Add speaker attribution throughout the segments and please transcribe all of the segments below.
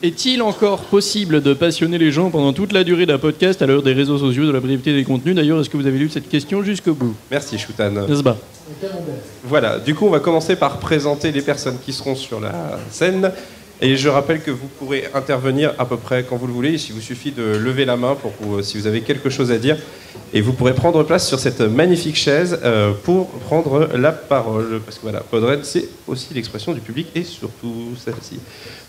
Speaker 1: Est-il encore possible de passionner les gens pendant toute la durée d'un podcast à l'heure des réseaux sociaux, de la brièveté des contenus? D'ailleurs, est-ce que vous avez lu cette question jusqu'au bout?
Speaker 2: Merci Shoutan.
Speaker 1: N'est-ce pas?
Speaker 2: Voilà, du coup on va commencer par présenter les personnes qui seront sur la scène. Et je rappelle que vous pourrez intervenir à peu près quand vous le voulez. Il vous suffit de lever la main si vous avez quelque chose à dire. Et vous pourrez prendre place sur cette magnifique chaise pour prendre la parole. Parce que voilà, Podren, c'est aussi l'expression du public et surtout celle-ci.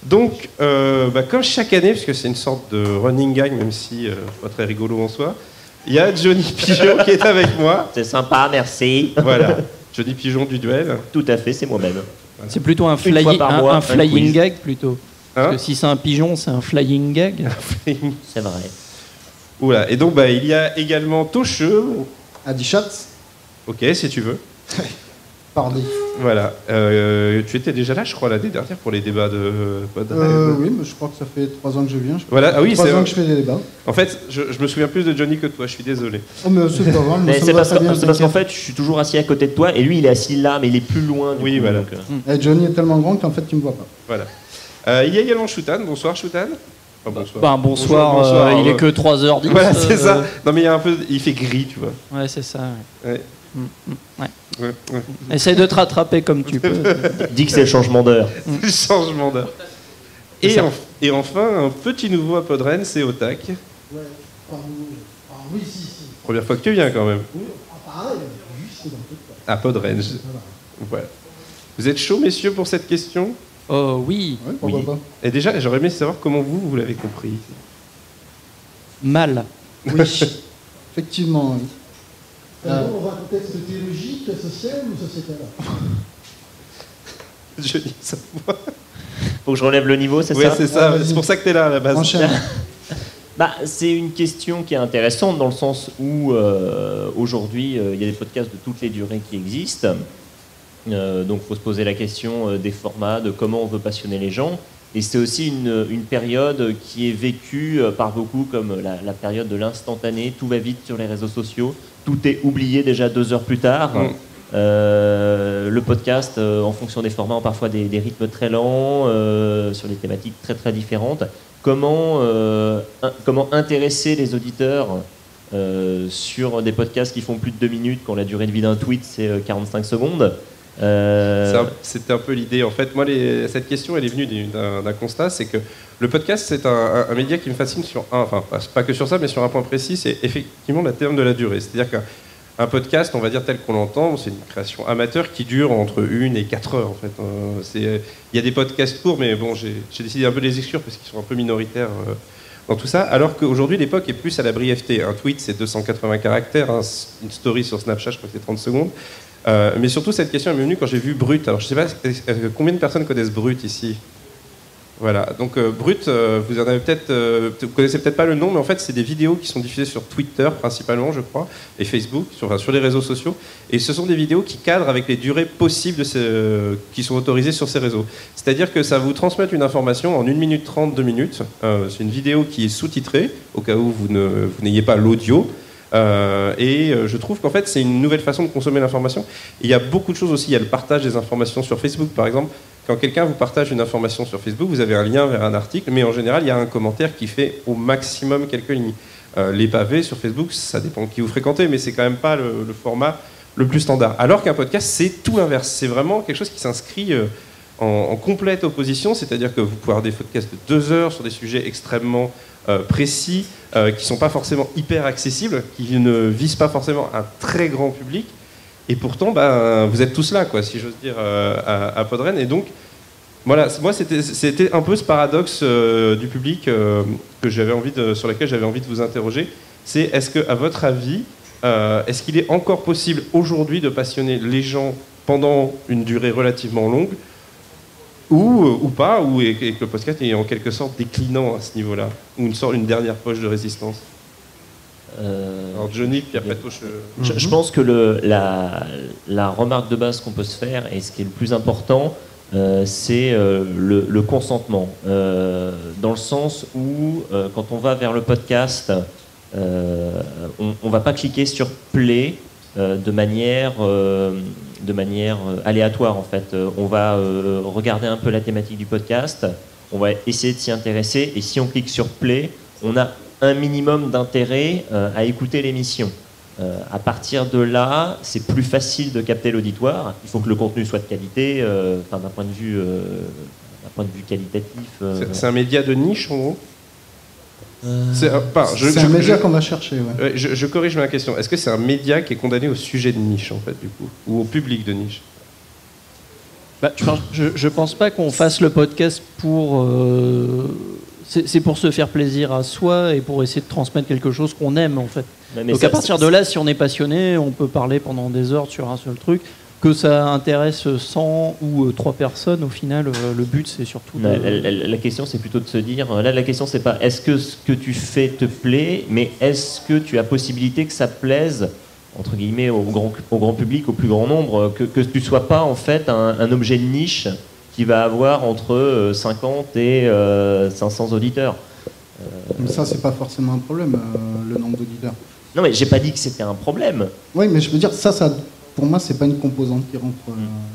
Speaker 2: Donc, comme chaque année, puisque c'est une sorte de running gag, même si pas très rigolo en soi, il y a Johnny Pigeon qui est avec moi.
Speaker 3: C'est sympa, merci.
Speaker 2: Voilà, Johnny Pigeon du duel.
Speaker 3: Tout à fait, c'est moi-même.
Speaker 1: C'est plutôt un
Speaker 3: fois par mois,
Speaker 1: un flying
Speaker 3: quiz.
Speaker 1: gag plutôt. Parce
Speaker 2: Hein
Speaker 1: que si c'est un pigeon, c'est un flying gag.
Speaker 3: C'est vrai.
Speaker 2: Oula, et donc il y a également Tocheux.
Speaker 4: Adichat,
Speaker 2: Ok, si tu veux.
Speaker 4: pardon.
Speaker 2: Voilà. Tu étais déjà là, je crois, l'année dernière pour les débats de Podren.
Speaker 4: Oui, mais je crois que ça fait 3 ans que je viens.
Speaker 2: Voilà, ah oui,
Speaker 4: 3
Speaker 2: c'est
Speaker 4: ans
Speaker 2: vrai.
Speaker 4: que je fais des débats.
Speaker 2: En fait, je me souviens plus de Johnny que de toi, je suis désolé.
Speaker 4: Oh, mais c'est pas grave. moi,
Speaker 3: Mais
Speaker 4: ça
Speaker 3: c'est
Speaker 4: me va
Speaker 3: parce
Speaker 4: très bien,
Speaker 3: qu'en
Speaker 4: t'inquiète.
Speaker 3: fait, je suis toujours assis à côté de toi et lui, il est assis là, mais il est plus loin. Du
Speaker 2: Oui,
Speaker 3: coup,
Speaker 2: voilà.
Speaker 3: donc,
Speaker 4: Eh, Johnny est tellement grand qu'en fait, tu me vois pas.
Speaker 2: Voilà. Il y a également Shoutan. Bonsoir, Shoutan. Enfin, bonsoir.
Speaker 1: Ben, bonsoir,
Speaker 2: Bonjour,
Speaker 1: il est que 3h10.
Speaker 2: Voilà, c'est ça. Non, mais il fait gris, tu vois.
Speaker 1: Ouais, c'est ça.
Speaker 2: Ouais.
Speaker 1: Ouais.
Speaker 2: Ouais.
Speaker 1: Essaye de te rattraper comme tu peux.
Speaker 3: dis que c'est le changement d'heure.
Speaker 2: Changement d'heure. Et enfin, un petit nouveau à Podren, c'est Otak.
Speaker 4: Ouais, pardon. Oui, si.
Speaker 2: Première fois que tu viens, quand même.
Speaker 4: Oui, pareil, juste dans tout.
Speaker 2: À Podren. Voilà. Vous êtes chaud, messieurs, pour cette question?
Speaker 1: Oh oui,
Speaker 4: Ouais, pourquoi
Speaker 3: Oui.
Speaker 4: pas.
Speaker 2: Et déjà, j'aurais aimé savoir comment vous l'avez compris.
Speaker 1: mal.
Speaker 4: Oui, effectivement, oui.
Speaker 5: D'abord, on va un contexte théologique, social ou sociétal?
Speaker 2: Johnny, ça va.
Speaker 3: Faut que je relève le niveau, c'est
Speaker 2: Oui,
Speaker 3: ça
Speaker 2: c'est ça.
Speaker 4: vas-y.
Speaker 2: C'est pour ça que t'es là, à la base.
Speaker 4: Enchaîne.
Speaker 3: C'est une question qui est intéressante dans le sens où aujourd'hui il y a des podcasts de toutes les durées qui existent. Donc il faut se poser la question des formats, de comment on veut passionner les gens. Et c'est aussi une période qui est vécue par beaucoup comme la période de l'instantané. Tout va vite sur les réseaux sociaux. Tout est oublié déjà 2 heures plus tard. Le podcast, en fonction des formats, ont parfois des rythmes très lents, sur des thématiques très très différentes. Comment intéresser les auditeurs sur des podcasts qui font plus de 2 minutes quand la durée de vie d'un tweet c'est 45 secondes?
Speaker 2: C'était un peu l'idée. En fait, moi, cette question, elle est venue d'un constat, c'est que le podcast, c'est un média qui me fascine sur pas que sur ça, mais sur un point précis, c'est effectivement le terme de la durée. C'est-à-dire qu'un podcast, on va dire tel qu'on l'entend, c'est une création amateur qui dure entre 1 et 4 heures. En fait, il y a des podcasts courts, mais bon, j'ai décidé un peu de les exclure parce qu'ils sont un peu minoritaires dans tout ça. Alors qu'aujourd'hui, l'époque est plus à la brièveté. Un tweet, c'est 280 caractères. Une story sur Snapchat, je crois que c'est 30 secondes. Mais surtout, cette question est venue quand j'ai vu Brut. Alors, je ne sais pas combien de personnes connaissent Brut ici. Voilà. Donc, Brut, vous en avez vous connaissez peut-être pas le nom, mais en fait, c'est des vidéos qui sont diffusées sur Twitter principalement, je crois, et Facebook, sur les réseaux sociaux. Et ce sont des vidéos qui cadrent avec les durées possibles qui sont autorisées sur ces réseaux. C'est-à-dire que ça va vous transmettre une information en 1 minute 30, 2 minutes. C'est une vidéo qui est sous-titrée, au cas où vous n'ayez pas l'audio. Je trouve qu'en fait c'est une nouvelle façon de consommer l'information. Il y a beaucoup de choses aussi, il y a le partage des informations sur Facebook par exemple. Quand quelqu'un vous partage une information sur Facebook, vous avez un lien vers un article, mais en général il y a un commentaire qui fait au maximum quelques lignes. Les pavés sur Facebook, ça dépend de qui vous fréquentez, mais c'est quand même pas le format le plus standard. Alors qu'un podcast, c'est tout l'inverse. C'est vraiment quelque chose qui s'inscrit en complète opposition, c'est-à-dire que vous pouvez avoir des podcasts de 2 heures sur des sujets extrêmement précis, qui ne sont pas forcément hyper accessibles, qui ne visent pas forcément un très grand public. Et pourtant, vous êtes tous là, quoi, si j'ose dire, à Podren. Et donc, voilà, moi, c'était un peu ce paradoxe du public sur lequel j'avais envie de vous interroger. C'est, est-ce qu'à votre avis, est-ce qu'il est encore possible aujourd'hui de passionner les gens pendant une durée relativement longue, ou pas, et que le podcast est en quelque sorte déclinant à ce niveau-là, ou une dernière poche de résistance? Alors Johnny, puis après toi,
Speaker 3: je pense que la remarque de base qu'on peut se faire, et ce qui est le plus important, c'est le consentement. Dans le sens où, quand on va vers le podcast, on ne va pas cliquer sur play de manière aléatoire en fait. On va regarder un peu la thématique du podcast, on va essayer de s'y intéresser, et si on clique sur play, on a un minimum d'intérêt à écouter l'émission. À partir de là, c'est plus facile de capter l'auditoire. Il faut que le contenu soit de qualité, d'un point de vue qualitatif.
Speaker 2: C'est un média de niche, en gros.
Speaker 4: C'est un média qu'on va chercher. Ouais.
Speaker 2: Je corrige ma question. Est-ce que c'est un média qui est condamné au sujet de niche, en fait, du coup, ou au public de niche?
Speaker 1: Je pense pas qu'on fasse le podcast pour... c'est pour se faire plaisir à soi et pour essayer de transmettre quelque chose qu'on aime, en fait.
Speaker 3: Mais
Speaker 1: donc à partir de là, si on est passionné, on peut parler pendant des heures sur un seul truc. Que ça intéresse 100 ou 3 personnes, au final, le but, c'est surtout...
Speaker 3: La question, c'est plutôt de se dire... Là, la question, c'est pas est-ce que ce que tu fais te plaît, mais est-ce que tu as possibilité que ça plaise, entre guillemets, au grand public, au plus grand nombre, que tu ne sois pas, en fait, un objet de niche qui va avoir entre 50 et 500 auditeurs.
Speaker 4: Mais ça, c'est pas forcément un problème, le nombre d'auditeurs.
Speaker 3: Non, mais j'ai pas dit que c'était un problème.
Speaker 4: Oui, mais je veux dire, ça pour moi, c'est pas une composante qui rentre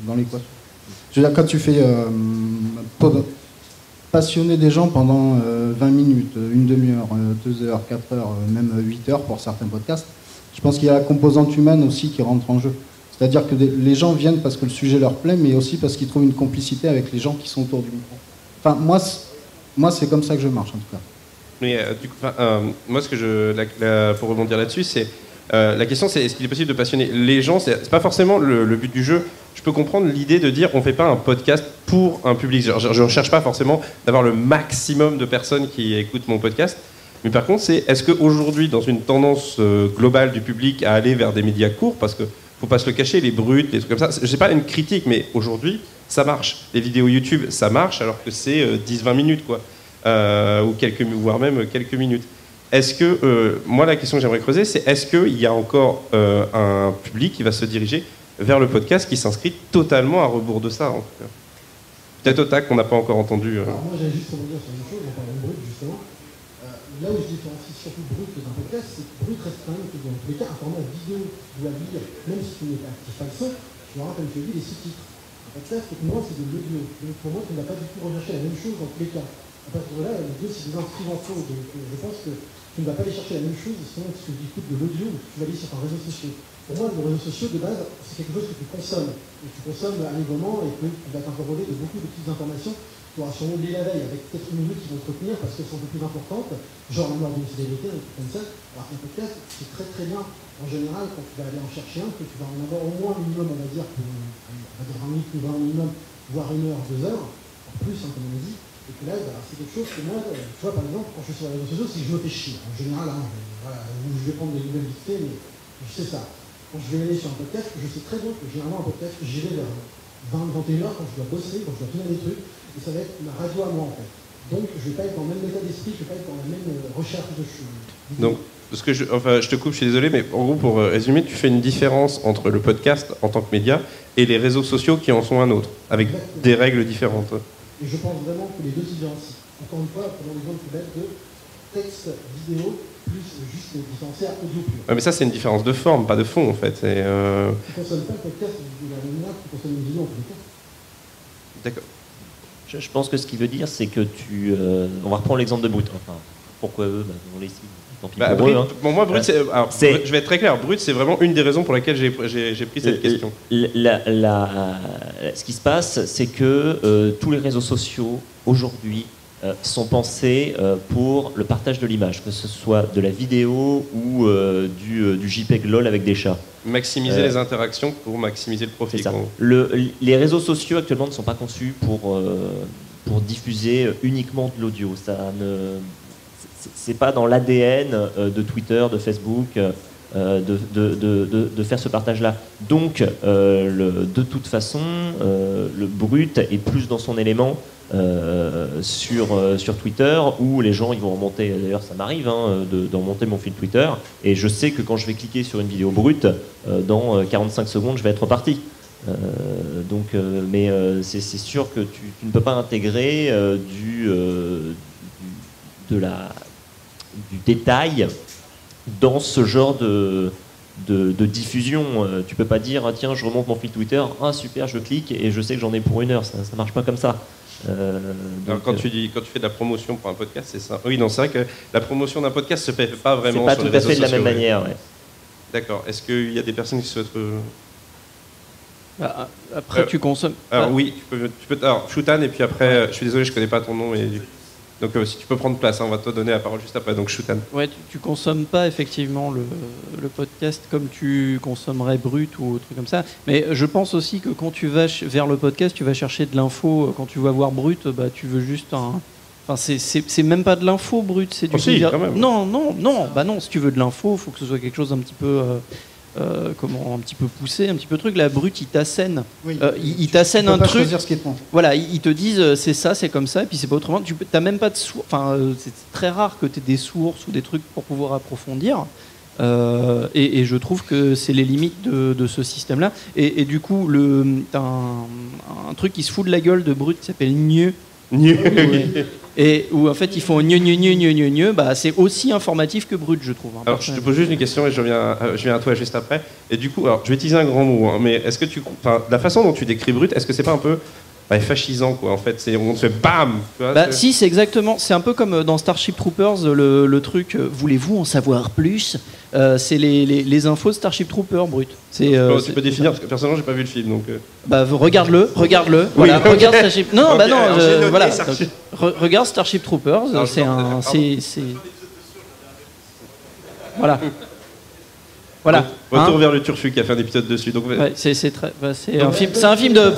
Speaker 4: dans l'équation. Je veux dire, quand tu fais passionner des gens pendant 20 minutes, une demi-heure, 2 heures, 4 heures, même 8 heures pour certains podcasts, je pense qu'il y a la composante humaine aussi qui rentre en jeu. C'est-à-dire que les gens viennent parce que le sujet leur plaît, mais aussi parce qu'ils trouvent une complicité avec les gens qui sont autour du micro. Enfin, moi c'est comme ça que je marche, en tout cas.
Speaker 2: Mais du coup, moi, pour rebondir là-dessus, c'est la question, c'est est-ce qu'il est possible de passionner les gens? C'est pas forcément le but du jeu. Je peux comprendre l'idée de dire on fait pas un podcast pour un public. Je ne cherche pas forcément d'avoir le maximum de personnes qui écoutent mon podcast. Mais par contre, est-ce qu'aujourd'hui, dans une tendance globale du public à aller vers des médias courts, parce que faut pas se le cacher, les brutes, les trucs comme ça, c'est pas une critique, mais aujourd'hui, ça marche. Les vidéos YouTube, ça marche, alors que c'est 10-20 minutes, quoi. Voire même quelques minutes. Est-ce que, moi, la question que j'aimerais creuser, c'est est-ce qu'il y a encore un public qui va se diriger vers le podcast qui s'inscrit totalement à rebours de ça, en tout cas? Peut-être Otak, qu'on n'a pas encore entendu.
Speaker 5: Alors moi, j'allais juste rebondir sur une chose, on parle de brut, justement. Là où je différencie surtout brut d'un podcast, c'est que brut reste quand même, dans tous les cas, un format vidéo. Tu dois lire, même si tu n'es pas actif pas le son, tu auras, comme tu as dit, des sous-titres. Un podcast, techniquement, c'est de l'audio. Donc pour moi, tu ne vas pas du tout rechercher la même chose dans tous les cas. À partir de là, les deux, c'est des inscrits faux. Donc je pense que tu ne vas pas aller chercher la même chose, sinon tu écoutes de l'audio ou tu vas aller sur un réseau social. Pour moi, les réseaux sociaux, de base, c'est quelque chose que tu consommes. Et tu consommes allègrement et que tu vas t'interroger de beaucoup de petites informations. Tu auras sûrement oublié la veille avec peut-être une minute qui vont te retenir parce qu'elles sont un peu plus importantes, genre la mort d'une célébrité, un truc comme ça. Alors qu'un podcast, c'est très très bien. En général, quand tu vas aller en chercher un, que tu vas en avoir au moins un minimum, on va dire 20 minutes ou 20 minimum, voire 1 heure, 2 heures, en plus, hein, comme on a dit. Et que là, c'est quelque chose que moi, tu vois, par exemple, quand je suis sur les réseaux sociaux, si je me fais chier, en général, voilà, je vais prendre des nouvelles vite fait, mais je sais ça. Quand je vais aller sur un podcast, je sais très bien que généralement un podcast, j'y vais vers 20-21 heures quand je dois bosser, quand je dois tourner des trucs, et ça va être ma radio à moi en fait. Donc je ne vais pas être dans le même état d'esprit, je ne vais pas être dans la même recherche de choses.
Speaker 2: Donc, je te coupe, je suis désolé, mais en gros, pour résumer, tu fais une différence entre le podcast en tant que média et les réseaux sociaux qui en sont un autre, avec
Speaker 5: Exactement.
Speaker 2: des règles différentes.
Speaker 5: Et je pense vraiment que les deux se différencient. Encore une fois, prenons l'exemple tout bête de texte, vidéo, plus juste différencier audio pur.
Speaker 2: Ouais, mais ça, c'est une différence de forme, pas de fond, en fait.
Speaker 5: Tu ne consommes pas le podcast de la même manière que tu consommes une vidéo en tous les cas.
Speaker 2: D'accord.
Speaker 3: Je pense que ce qu'il veut dire, c'est que on va reprendre l'exemple de Brut. Enfin, pourquoi eux, on les cite. Tant pis pour eux, hein.
Speaker 2: Bon, moi, Brut, je vais être très clair. Brut, c'est vraiment une des raisons pour laquelle j'ai pris cette question.
Speaker 3: Ce qui se passe, c'est que tous les réseaux sociaux, aujourd'hui, sont pensés pour le partage de l'image, que ce soit de la vidéo ou du JPEG LOL avec des chats.
Speaker 2: Maximiser les interactions pour maximiser le profit.
Speaker 3: C'est ça. Les réseaux sociaux actuellement ne sont pas conçus pour diffuser uniquement de l'audio. C'est pas dans l'ADN de Twitter, de Facebook, de faire ce partage-là. Donc, de toute façon, le brut est plus dans son élément sur Twitter, où les gens ils vont remonter. D'ailleurs, ça m'arrive de remonter mon fil Twitter, et je sais que quand je vais cliquer sur une vidéo brute, dans 45 secondes, je vais être reparti. Mais c'est sûr que tu ne peux pas intégrer du détail dans ce genre de diffusion. Tu peux pas dire tiens, je remonte mon fil Twitter, super, je clique et je sais que j'en ai pour 1 heure. Ça marche pas comme ça.
Speaker 2: Alors, quand tu fais de la promotion pour un podcast, c'est ça. Oui, non, c'est vrai que la promotion d'un podcast se fait pas vraiment sur les réseaux sociaux.
Speaker 3: C'est pas tout à fait de la même manière, ouais.
Speaker 2: D'accord. Est-ce qu'il y a des personnes qui souhaitent...
Speaker 1: Après, tu consommes...
Speaker 2: Alors oui, tu peux alors, Shoutan, et puis après, je suis désolé, je connais pas ton nom, mais... Donc si tu peux prendre place, on va te donner la parole juste après, donc Shoutan.
Speaker 1: Ouais, tu consommes pas effectivement le podcast comme tu consommerais Brut ou truc comme ça, mais je pense aussi que quand tu vas vers le podcast, tu vas chercher de l'info. Quand tu vas voir Brut, bah, tu veux juste un... Enfin, c'est même pas de l'info Brut, c'est du...
Speaker 2: quand même.
Speaker 1: Non, si tu veux de l'info, il faut que ce soit quelque chose un petit peu... un petit peu poussé, un petit peu truc. La Brut, ils t'assènent. Oui. Ils t'assènent un truc.
Speaker 4: Ce qui est
Speaker 1: voilà, ils te disent c'est ça, c'est comme ça, et puis c'est pas autrement. Tu n'as même pas de source. Enfin, c'est très rare que tu aies des sources ou des trucs pour pouvoir approfondir. Et je trouve que c'est les limites de ce système-là. Et du coup, t'as un truc qui se fout de la gueule de Brut qui s'appelle Gneu. Et où en fait ils font gneu, bah c'est aussi informatif que Brut, je trouve.
Speaker 2: Alors je te pose juste une question et je viens à toi juste après. Et du coup, alors je vais utiliser un grand mot, hein, mais est-ce que la façon dont tu décris Brut, est-ce que c'est pas un peu fascisant quoi en fait, on se fait bam. Tu vois,
Speaker 1: si, c'est exactement, c'est un peu comme dans Starship Troopers, le truc. Voulez-vous en savoir plus? C'est les infos de Starship Troopers Brut.
Speaker 2: Tu peux définir parce que personnellement j'ai pas vu le film donc.
Speaker 1: Regarde-le. Voilà,
Speaker 2: oui,
Speaker 1: regarde Starship. Non,
Speaker 2: okay,
Speaker 1: voilà. Regarde Starship Troopers. Voilà. Voilà.
Speaker 2: Retour vers le Turfu qui a fait un épisode dessus. Donc
Speaker 1: ouais, c'est un film. C'est un film de.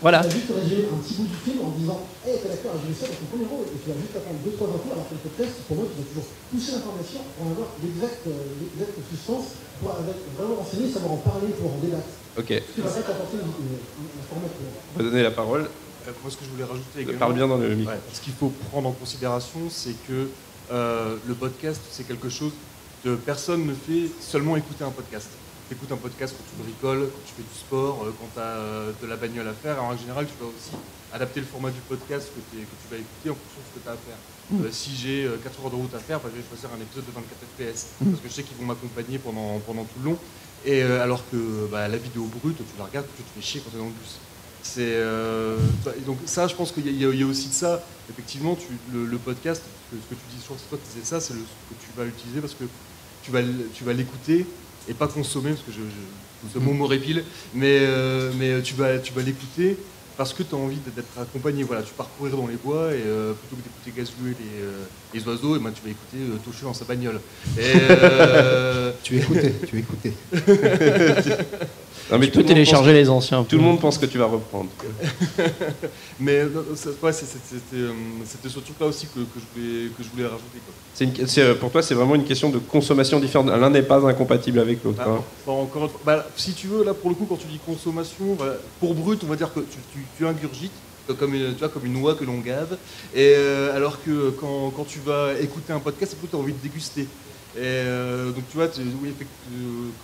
Speaker 1: Voilà.
Speaker 5: Tu vas juste résumer un petit bout du film en disant hey, tel acteur a joué ça dans son premier rôle, et tu vas juste attendre 2-3 infos, alors que le podcast, pour moi, tu vas toujours pousser l'information pour avoir l'exacte substance, pour vraiment renseigner, savoir en parler, pour en débattre.
Speaker 2: Ok.
Speaker 5: Tu vas pas t'apporter un format.
Speaker 2: On va donner la parole.
Speaker 6: Moi, ce que je voulais rajouter également.
Speaker 2: Parle bien dans le micro.
Speaker 6: Ce qu'il faut prendre en considération, c'est que le podcast, c'est quelque chose que personne ne fait seulement écouter un podcast. Tu écoutes un podcast quand tu bricoles, quand tu fais du sport, quand tu as de la bagnole à faire. Alors, en général, tu vas aussi adapter le format du podcast que tu vas écouter en fonction de ce que tu as à faire. Si j'ai 4 heures de route à faire, je vais choisir un épisode de 24 fps parce que je sais qu'ils vont m'accompagner pendant tout le long. Et alors que la vidéo brute, tu la regardes, tu te fais chier quand tu es dans le bus. Donc ça, je pense qu'il y a aussi de ça. Effectivement, le podcast, ce que tu dis, je crois que c'est toi qui disais ça, c'est ce que tu vas utiliser parce que tu vas l'écouter et pas consommer, parce que ce mot m'horripile, mais tu vas l'écouter parce que tu as envie d'être accompagné. Voilà, tu pars courir dans les bois et plutôt que d'écouter gazouiller les oiseaux, et tu vas écouter Tochu dans sa bagnole.
Speaker 4: Tu écoutais.
Speaker 2: Non, mais
Speaker 1: tu peux télécharger les anciens.
Speaker 2: Tout le monde pense que tu vas reprendre.
Speaker 6: Mais c'était ce truc-là aussi que je voulais rajouter.
Speaker 2: Pour toi, c'est vraiment une question de consommation différente. L'un n'est pas incompatible avec l'autre.
Speaker 6: Si tu veux, là, pour le coup, quand tu dis consommation, pour Brut, on va dire que tu ingurgites, comme une oie que l'on gave, et alors que quand tu vas écouter un podcast, tu as envie de déguster. Et donc tu vois, comme ce que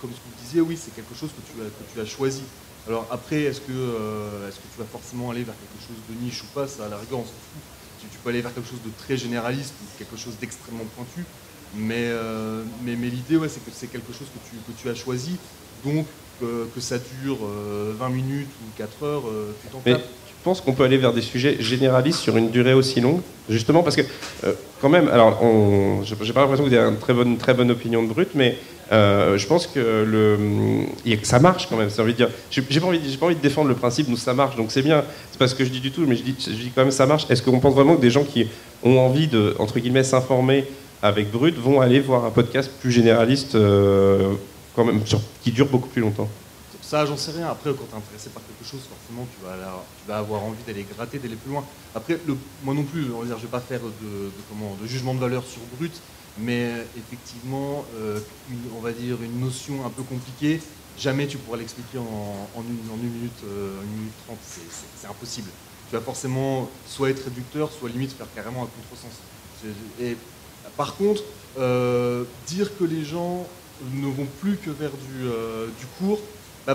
Speaker 6: vous disiez, oui, c'est quelque chose que tu as choisi. Alors après, est-ce que tu vas forcément aller vers quelque chose de niche ou pas? Ça, à la rigueur, on s'en fout. Tu peux aller vers quelque chose de très généraliste ou quelque chose d'extrêmement pointu, mais l'idée, c'est que c'est quelque chose que tu as choisi, donc que ça dure 20 minutes ou 4 heures, tu t'en tapes.
Speaker 2: Je pense qu'on peut aller vers des sujets généralistes sur une durée aussi longue, justement parce que quand même, alors j'ai pas l'impression que vous avez une très bonne opinion de Brut, mais je pense que ça marche quand même. Ça veut dire, j'ai pas envie de défendre le principe, nous ça marche, donc c'est bien. C'est pas ce que je dis du tout, mais je dis quand même ça marche. Est-ce qu'on pense vraiment que des gens qui ont envie de entre guillemets s'informer avec Brut vont aller voir un podcast plus généraliste quand même qui dure beaucoup plus longtemps?
Speaker 6: Ça, j'en sais rien. Après, quand tu es intéressé par quelque chose, forcément, tu vas avoir envie d'aller gratter, d'aller plus loin. Après, moi non plus, je ne vais pas faire de jugement de valeur sur Brut, mais effectivement, on va dire une notion un peu compliquée, jamais tu pourras l'expliquer en une minute 30. C'est impossible. Tu vas forcément soit être réducteur, soit limite faire carrément un contresens. Et par contre, dire que les gens ne vont plus que vers du court,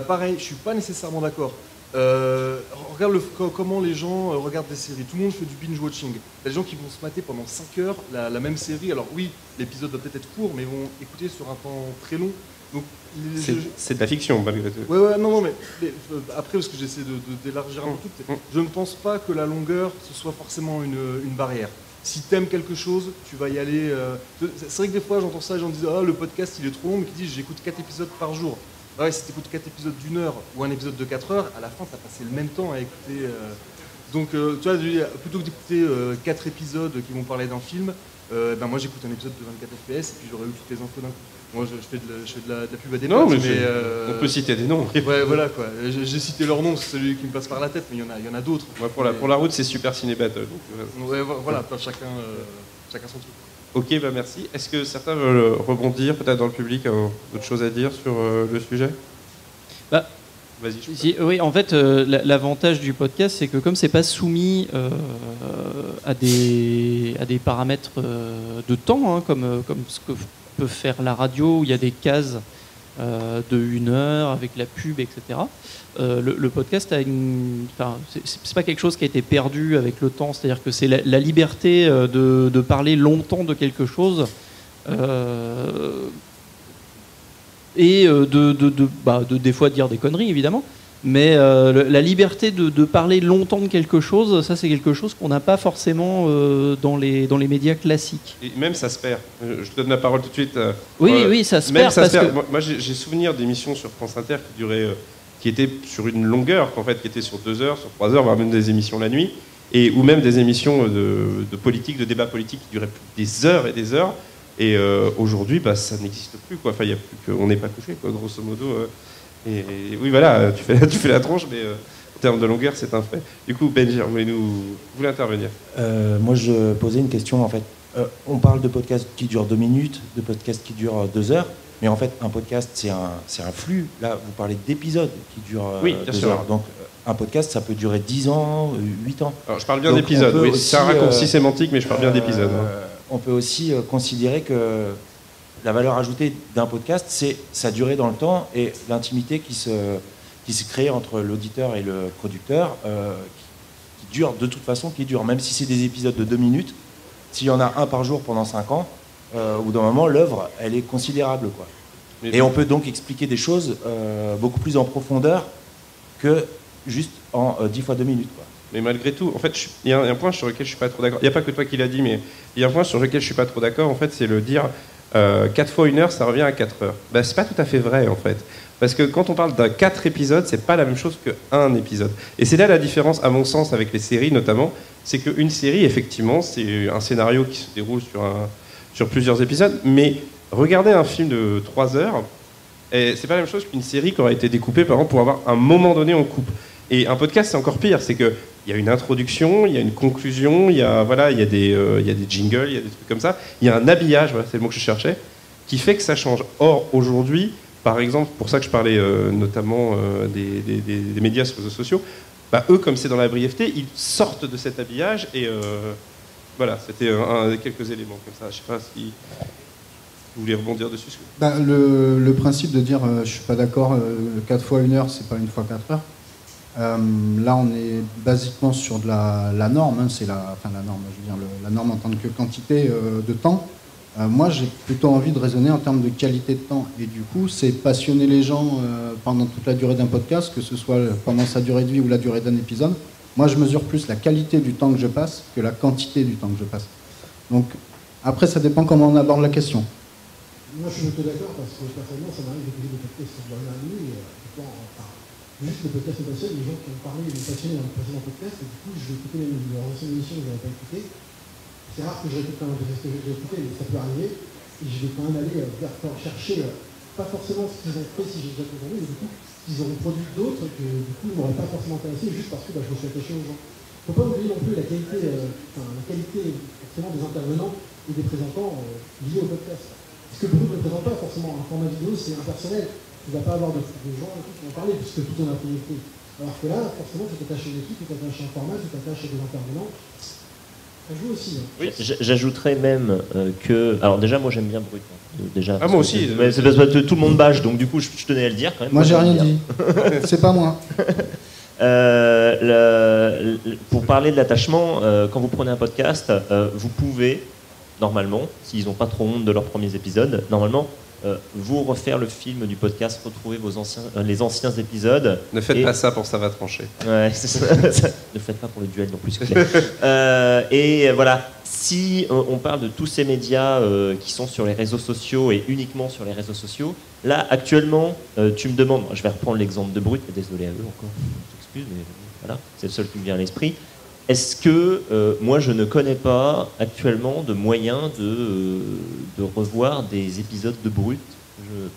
Speaker 6: pareil, je ne suis pas nécessairement d'accord. Regarde comment les gens regardent des séries. Tout le monde fait du binge-watching. Il y a des gens qui vont se mater pendant 5 heures la même série. Alors oui, l'épisode va peut-être être court, mais ils vont écouter sur un temps très long. Donc,
Speaker 2: c'est de la fiction, malgré tout.
Speaker 6: Ouais, non, mais après, parce que j'essaie d'élargir un peu tout, je ne pense pas que la longueur, ce soit forcément une barrière. Si t'aimes quelque chose, tu vas y aller. C'est vrai que des fois, j'entends ça, les gens disent « Ah, le podcast, il est trop long », mais qui disent « J'écoute 4 épisodes par jour ». Ouais, si tu écoutes 4 épisodes d'1 heure ou un épisode de 4 heures, à la fin, tu as passé le même temps à écouter. Donc, tu vois, plutôt que d'écouter 4 épisodes qui vont parler d'un film, moi j'écoute un épisode de 24 FPS et puis j'aurais eu toutes les infos d'un coup. Moi, je fais de la pub à des potes, mais
Speaker 2: on peut citer des noms.
Speaker 6: Ouais, voilà quoi. J'ai cité leur nom, c'est celui qui me passe par la tête, mais il y en a d'autres.
Speaker 2: Ouais, pour la route, c'est Super Ciné Battle.
Speaker 6: Ouais, voilà, chacun son truc.
Speaker 2: Ok, merci. Est-ce que certains veulent rebondir, peut-être dans le public, d'autres choses à dire sur le sujet? Vas-y.
Speaker 1: Oui, en fait, l'avantage du podcast, c'est que comme c'est pas soumis à des paramètres de temps, comme ce que peut faire la radio, où il y a des cases de 1 heure avec la pub, etc. Le podcast c'est pas quelque chose qui a été perdu avec le temps, c'est-à-dire que c'est la liberté de parler longtemps de quelque chose et de des fois dire des conneries évidemment, mais la liberté de parler longtemps de quelque chose, ça c'est quelque chose qu'on n'a pas forcément dans les médias classiques.
Speaker 2: Et même ça se perd. Je te donne la parole tout de suite.
Speaker 1: Oui, ça se perd.
Speaker 2: Moi j'ai souvenir d'émissions sur France Inter qui duraient, qui étaient sur une longueur, qui étaient sur 2 heures, sur 3 heures, voire même des émissions la nuit, ou même des émissions de politique, de débat politique qui duraient des heures et des heures. Et aujourd'hui, ça n'existe plus, quoi. Enfin, il y a plus on n'est pas couché, quoi, grosso modo. Et oui, voilà, tu fais la tronche, mais en termes de longueur, c'est un fait. Du coup, Benjir, vous voulez intervenir?
Speaker 7: Moi, je posais une question, en fait. On parle de podcasts qui durent 2 minutes, de podcasts qui durent 2 heures, mais en fait, un podcast, c'est un flux. Là, vous parlez d'épisodes qui durent 2 heures. Donc, un podcast, ça peut durer 10 ans, 8 ans.
Speaker 2: Alors, je parle bien d'épisodes. Oui, c'est un raccourci sémantique, mais je parle bien d'épisodes.
Speaker 7: On peut aussi considérer que la valeur ajoutée d'un podcast, c'est sa durée dans le temps et l'intimité qui se crée entre l'auditeur et le producteur, qui dure de toute façon, même si c'est des épisodes de 2 minutes, s'il y en a un par jour pendant 5 ans, au bout d'un moment, l'œuvre, elle est considérable, quoi. Et on peut donc expliquer des choses beaucoup plus en profondeur que juste en 10 fois 2 minutes, quoi.
Speaker 2: Mais malgré tout, en fait, il y a un point sur lequel je suis pas trop d'accord. Il n'y a pas que toi qui l'as dit, mais il y a un point sur lequel je suis pas trop d'accord, en fait, c'est le dire 4 fois 1 heure, ça revient à 4 heures. C'est pas tout à fait vrai, en fait. Parce que quand on parle d'un 4 épisodes, c'est pas la même chose qu'un épisode. Et c'est là la différence, à mon sens, avec les séries notamment, c'est qu'une série, effectivement, c'est un scénario qui se déroule sur plusieurs épisodes, mais regarder un film de 3 heures, c'est pas la même chose qu'une série qui aurait été découpée, par exemple, pour avoir un moment donné en coupe. Et un podcast, c'est encore pire, c'est que il y a une introduction, il y a une conclusion, il y a des jingles, il y a des trucs comme ça. Il y a un habillage, voilà, c'est le mot que je cherchais, qui fait que ça change. Or, aujourd'hui, par exemple, pour ça que je parlais notamment des médias sur les réseaux sociaux, eux, comme c'est dans la brièveté, ils sortent de cet habillage et voilà, c'était quelques éléments comme ça. Je sais pas si vous voulez rebondir dessus.
Speaker 4: Le principe de dire je suis pas d'accord, 4 fois 1 heure, c'est pas 1 fois 4 heures. Là, on est basiquement sur de la norme, c'est la norme, je veux dire, la norme en tant que quantité de temps. Moi, j'ai plutôt envie de raisonner en termes de qualité de temps. Et du coup, c'est passionner les gens pendant toute la durée d'un podcast, que ce soit pendant sa durée de vie ou la durée d'un épisode. Moi, je mesure plus la qualité du temps que je passe que la quantité du temps que je passe. Donc, après, ça dépend comment on aborde la question.
Speaker 5: Moi, je suis plutôt d'accord, parce que personnellement, ça m'arrive d'écouter des podcasts sur la nuit, juste le podcast est passé, les gens qui ont parlé, les passionnés dans le précédent podcast, et du coup, je vais écouter leurs anciennes émissions que je n'avais pas écoutées. C'est rare que je réécoute quand même ce que j'ai écouté, mais ça peut arriver. Et je vais quand même aller chercher, pas forcément ce qu'ils ont fait si j'ai déjà entendu, mais du coup, ils auront produit d'autres que du coup, ne m'auraient pas forcément intéressé, juste parce que je me suis attaché aux gens. Il ne faut pas oublier non plus la qualité forcément des intervenants et des présentants liés au podcast. Parce que beaucoup ne présentent pas forcément un format vidéo, c'est impersonnel. Tu ne vas pas avoir de gens qui vont parler, puisque tout en a connecté. Alors que là, forcément, tu t'attaches à une équipe, tu t'attaches à un format, tu t'attaches à des intervenants. Ça joue aussi. Hein.
Speaker 3: Oui. J'ajouterais même que... Alors déjà, moi j'aime bien Brut. Déjà,
Speaker 2: moi aussi.
Speaker 3: C'est parce que tout le monde bâche, donc du coup, je tenais à le dire quand même.
Speaker 4: Moi, j'ai rien dit. C'est pas moi.
Speaker 3: Pour parler de l'attachement, quand vous prenez un podcast, vous pouvez, normalement, s'ils n'ont pas trop honte de leurs premiers épisodes, normalement, vous refaire le film du podcast, retrouver les anciens épisodes.
Speaker 2: Ne faites pas ça pour Ça va trancher.
Speaker 3: Ouais, ne faites pas pour le duel non plus, s'il vous plaît. Et voilà, si on parle de tous ces médias qui sont sur les réseaux sociaux et uniquement sur les réseaux sociaux, là, actuellement, tu me demandes, je vais reprendre l'exemple de Brut, désolé à eux encore, je t'excuse, mais voilà, c'est le seul qui me vient à l'esprit. Est-ce que moi je ne connais pas actuellement de moyen de revoir des épisodes de Brut? Je ne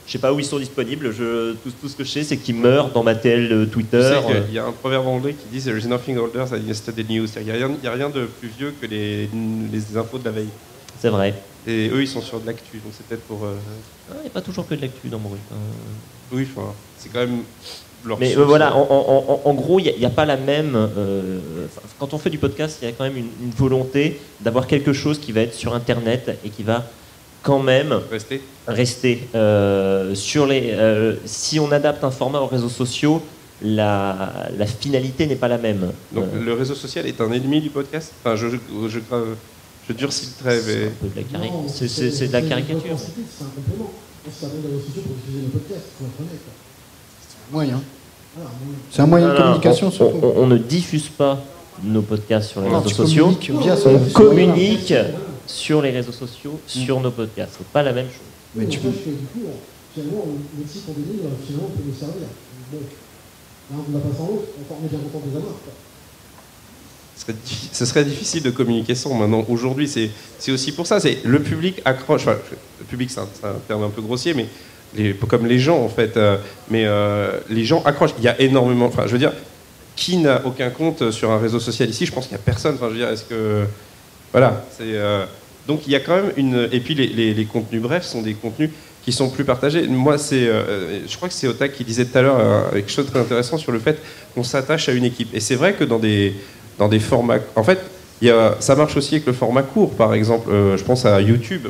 Speaker 3: sais pas où ils sont disponibles. Tout ce que je sais, c'est qu'ils meurent dans ma telle Twitter.
Speaker 2: Tu sais qu'il y a un proverbe anglais qui dit "There is nothing older than yesterday's news". Il n'y a rien de plus vieux que les infos de la veille.
Speaker 3: C'est vrai.
Speaker 2: Et eux, ils sont sur de l'actu, donc c'est peut-être pour.
Speaker 3: Il n'y a pas toujours que de l'actu dans Brut.
Speaker 2: Oui, enfin, c'est quand même.
Speaker 3: Mais voilà, en gros, il n'y a pas la même. Quand on fait du podcast, il y a quand même une volonté d'avoir quelque chose qui va être sur Internet et qui va quand même rester. Si on adapte un format aux réseaux sociaux, la finalité n'est pas la même.
Speaker 2: Donc le réseau social est un ennemi du podcast. Enfin, je durcis le trait, mais.
Speaker 3: C'est de la caricature.
Speaker 5: C'est un complément. On se servait des réseaux sociaux pour diffuser nos podcasts, pour être honnête.
Speaker 4: Moyen. C'est un moyen de communication, surtout.
Speaker 3: On ne diffuse pas nos podcasts sur les réseaux sociaux.
Speaker 4: On
Speaker 3: communique sur les réseaux sociaux, sur nos podcasts. C'est pas la même chose.
Speaker 5: Mais tu peux. Du coup, finalement, le site qu'on délivre, finalement, peut nous servir. Bon, là, on ne va pas sans l'autre. On est bien content des amarres.
Speaker 2: Ce serait difficile de communiquer sans maintenant. Aujourd'hui, c'est aussi pour ça. C'est le public accroche. Enfin, le public, c'est un terme un peu grossier, mais comme les gens en fait. Les gens accrochent. Il y a énormément. Enfin, je veux dire, qui n'a aucun compte sur un réseau social ici? Je pense qu'il n'y a personne. Enfin, je veux dire, est-ce que voilà. Donc il y a quand même une. Et puis les contenus brefs sont des contenus qui sont plus partagés. Moi, je crois que c'est Otak qui disait tout à l'heure quelque chose de très intéressant sur le fait qu'on s'attache à une équipe. Et c'est vrai que dans des formats... En fait, ça marche aussi avec le format court, par exemple. Je pense à YouTube,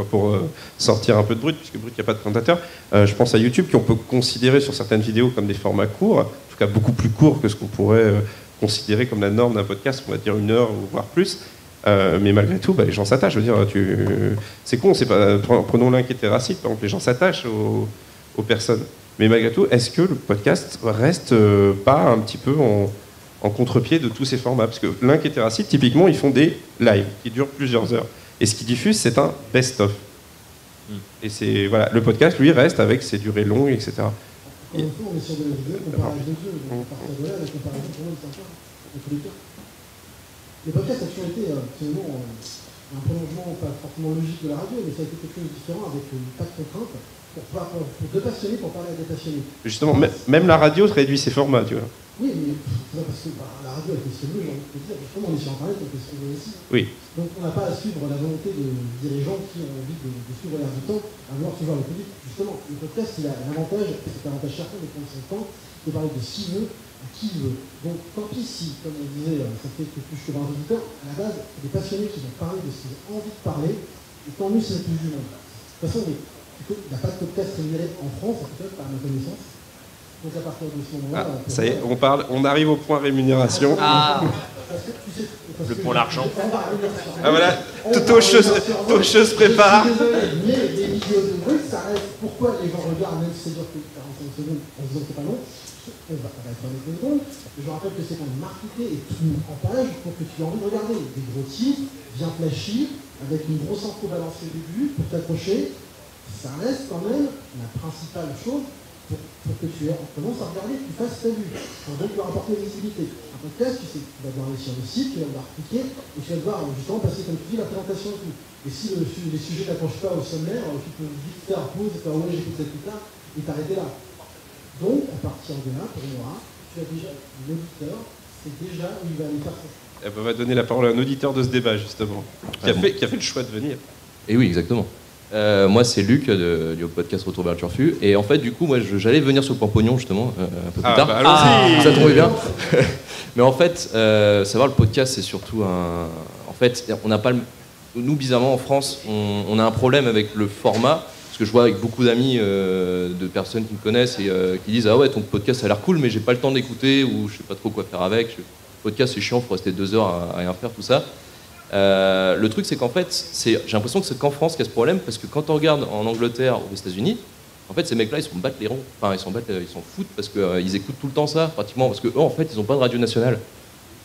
Speaker 2: pour sortir un peu de Brut, puisque Brut, il n'y a pas de présentateur. Je pense à YouTube, qu'on peut considérer sur certaines vidéos comme des formats courts, en tout cas beaucoup plus courts que ce qu'on pourrait considérer comme la norme d'un podcast, on va dire 1 heure, voire plus. Mais malgré tout, les gens s'attachent. Je veux dire, c'est con, prenons l'inquiétéracite, par exemple, les gens s'attachent aux personnes. Mais malgré tout, est-ce que le podcast reste pas un petit peu en contre-pied de tous ces formats? Parce que l'inquiétéracite, typiquement, ils font des lives qui durent plusieurs heures. Et ce qu'ils diffusent, c'est un best-of. Et c'est, voilà, le podcast, lui, reste avec ses durées longues, etc.
Speaker 5: Encore une fois, on est sur de la vidéo, comparage de jeux. Donc, à partir de là, la comparaison, pour moi, est sympa. Dans tous les cas. Le podcast a toujours été, finalement, un prolongement pas forcément logique de la radio, mais ça a été quelque chose de différent, avec pas de contraintes, pour deux passionnés, pour parler à des passionnés.
Speaker 2: Justement, même la radio réduit ses formats, tu vois.
Speaker 5: Oui, mais c'est pas parce que la radio a été filmée, j'ai envie de te dire, justement, on est sur Internet, on peut se trouver aussi.
Speaker 2: Oui.
Speaker 5: Donc on n'a pas à suivre la volonté de dirigeants qui ont envie de suivre l'air du temps, à vouloir suivre le public. Justement, le podcast, il a un avantage, c'est un avantage certain de prendre son temps, de parler de ce qu'il veut, à qui il veut. Donc tant pis si, comme on disait, ça fait plus que 20 auditeurs, à la base, c'est des passionnés qui vont parler de ce qu'ils ont envie de parler, et tant mieux c'est le plus du monde. De toute façon, il n'y a pas de podcast rémunéré en France, en tout cas, par ma connaissance. Donc à partir de ce moment-là...
Speaker 2: ça y est, on arrive au point rémunération.
Speaker 3: Le point l'argent.
Speaker 2: Voilà, toute chose prépare.
Speaker 5: Mais les vidéos de Brut, ça reste... Pourquoi les gens regardent, même si c'est dur que 45 secondes, en disant que c'est pas long, on va pas être avec les secondes. Je rappelle que c'est quand même marketé et tout en page pour que tu aies envie de regarder. Des gros titres, bien flashy, avec une grosse info balancée au début, pour t'accrocher. Ça reste quand même la principale chose pour que tu commences à regarder, que tu fasses ta vue. Donc, tu vas apporter la visibilité. Un podcast, tu sais, tu vas devoir aller sur le site, tu vas devoir cliquer, et tu vas devoir justement passer, comme tu dis, la présentation et tout. Et si les sujets ne t'accrochent pas au sommaire, tu peux vite faire pause, faire ouais, j'écoute cette putain, et t'arrêter là. Donc, à partir de là, pour moi, tu as déjà l'auditeur, c'est déjà où il va aller faire ça.
Speaker 2: On va donner la parole à un auditeur de ce débat, justement, qui a fait le choix de venir.
Speaker 8: Et oui, exactement. Moi, c'est Luc du podcast Retour vers le Turfu. Et en fait, du coup, moi, j'allais venir sur le point pognon, justement, un peu plus tard.
Speaker 2: Allons-y.
Speaker 8: Ça tombait bien. Mais en fait, savoir le podcast, c'est surtout un... En fait, on n'a pas... Nous, bizarrement, en France, on a un problème avec le format Parce que je vois avec beaucoup d'amis de personnes qui me connaissent et qui disent ah ouais ton podcast ça a l'air cool mais j'ai pas le temps d'écouter ou je sais pas trop quoi faire avec. Le podcast c'est chiant, faut rester 2 heures à rien faire tout ça. Le truc c'est qu'en fait j'ai l'impression que c'est qu'en France qu'il y a ce problème parce que quand on regarde en Angleterre ou aux États-Unis, en fait ces mecs-là ils s'en battent les ronds. Enfin ils s'en foutent parce qu'ils écoutent tout le temps ça pratiquement parce que eux en fait ils ont pas de radio nationale.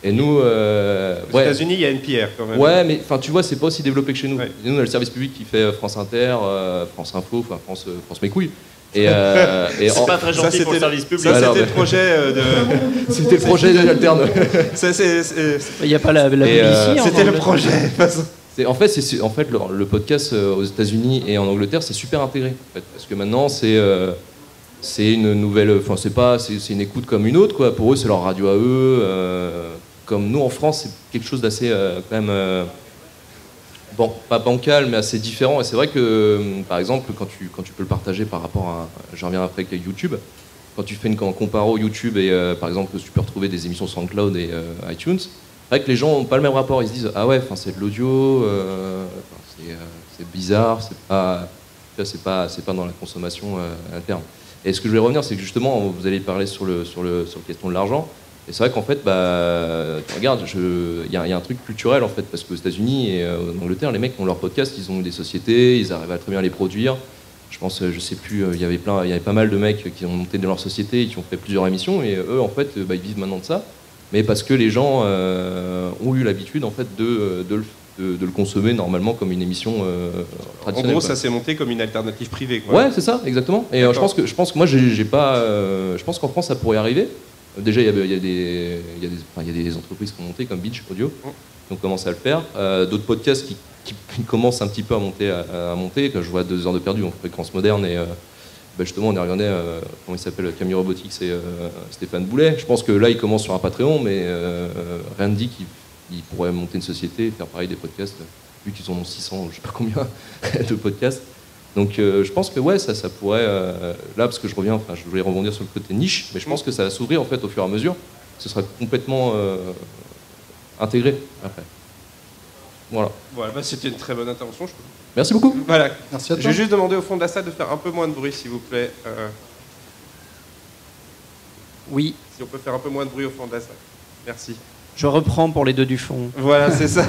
Speaker 8: Et nous,
Speaker 2: aux États-Unis, il y a NPR quand même.
Speaker 8: Ouais, mais enfin, tu vois, c'est pas aussi développé que chez nous.
Speaker 2: Ouais.
Speaker 8: Nous, on a le service public qui fait France Inter, France Info, enfin France mes couilles. Et
Speaker 3: c'est pas très gentil pour le service public.
Speaker 2: Ça,
Speaker 8: Alors,
Speaker 2: c'était le projet de.
Speaker 8: C'était le projet d'Alterne.
Speaker 1: Il n'y a pas la BBC.
Speaker 2: C'était le projet.
Speaker 8: En fait, le podcast aux États-Unis et en Angleterre, c'est super intégré. En fait, parce que maintenant, c'est une nouvelle. Enfin, c'est une écoute comme une autre, quoi. Pour eux, c'est leur radio à eux. Comme nous en France, c'est quelque chose d'assez quand même bon, pas bancal, mais assez différent. Et c'est vrai que, par exemple, quand tu peux le partager par rapport à, j'en reviens après avec YouTube, quand tu fais une comparo YouTube et par exemple tu peux retrouver des émissions sur SoundCloud et iTunes, c'est vrai que les gens n'ont pas le même rapport. Ils se disent ah ouais, c'est de l'audio, c'est bizarre, c'est pas dans la consommation interne. Et ce que je voulais revenir, c'est que justement, vous allez parler sur la question de l'argent. Et c'est vrai qu'en fait, tu regardes, il y a un truc culturel en fait, parce qu'aux États-Unis et en Angleterre, les mecs ont leur podcast, ils ont des sociétés, ils arrivent à très bien les produire. Je pense, je sais plus, il y avait pas mal de mecs qui ont monté dans leur société et qui ont fait plusieurs émissions. Et eux, en fait, ils vivent maintenant de ça, mais parce que les gens ont eu l'habitude en fait de le consommer normalement comme une émission traditionnelle.
Speaker 2: En gros, ça s'est monté comme une alternative privée, quoi.
Speaker 8: Ouais, c'est ça, exactement. Et je pense que moi, j'ai pas. Je pense qu'en France, ça pourrait arriver. Déjà, il y a des entreprises qui ont monté, comme Beach Audio, qui ont commencé à le faire. D'autres podcasts qui commencent un petit peu à monter. Quand je vois 2 heures de perdu en fréquence moderne, et justement, on a regardé, comment il s'appelle, Camille Robotics et Stéphane Boulet. Je pense que là, ils commencent sur un Patreon, mais rien ne dit qu'ils pourraient monter une société et faire pareil des podcasts, vu qu'ils en ont 600, je sais pas combien, de podcasts. Donc je pense que ouais, ça pourrait, là parce que je voulais rebondir sur le côté niche, mais je pense que ça va s'ouvrir en fait au fur et à mesure, ce sera complètement intégré après. Voilà.
Speaker 2: Voilà, c'était une très bonne intervention.
Speaker 8: Merci beaucoup.
Speaker 2: Voilà.
Speaker 4: Merci à toi.
Speaker 2: Je vais juste demander au fond de la salle de faire un peu moins de bruit, s'il vous plaît.
Speaker 1: Oui,
Speaker 2: Si on peut faire un peu moins de bruit au fond de la salle. Merci.
Speaker 1: je reprends pour les deux du fond.
Speaker 2: Voilà, c'est ça.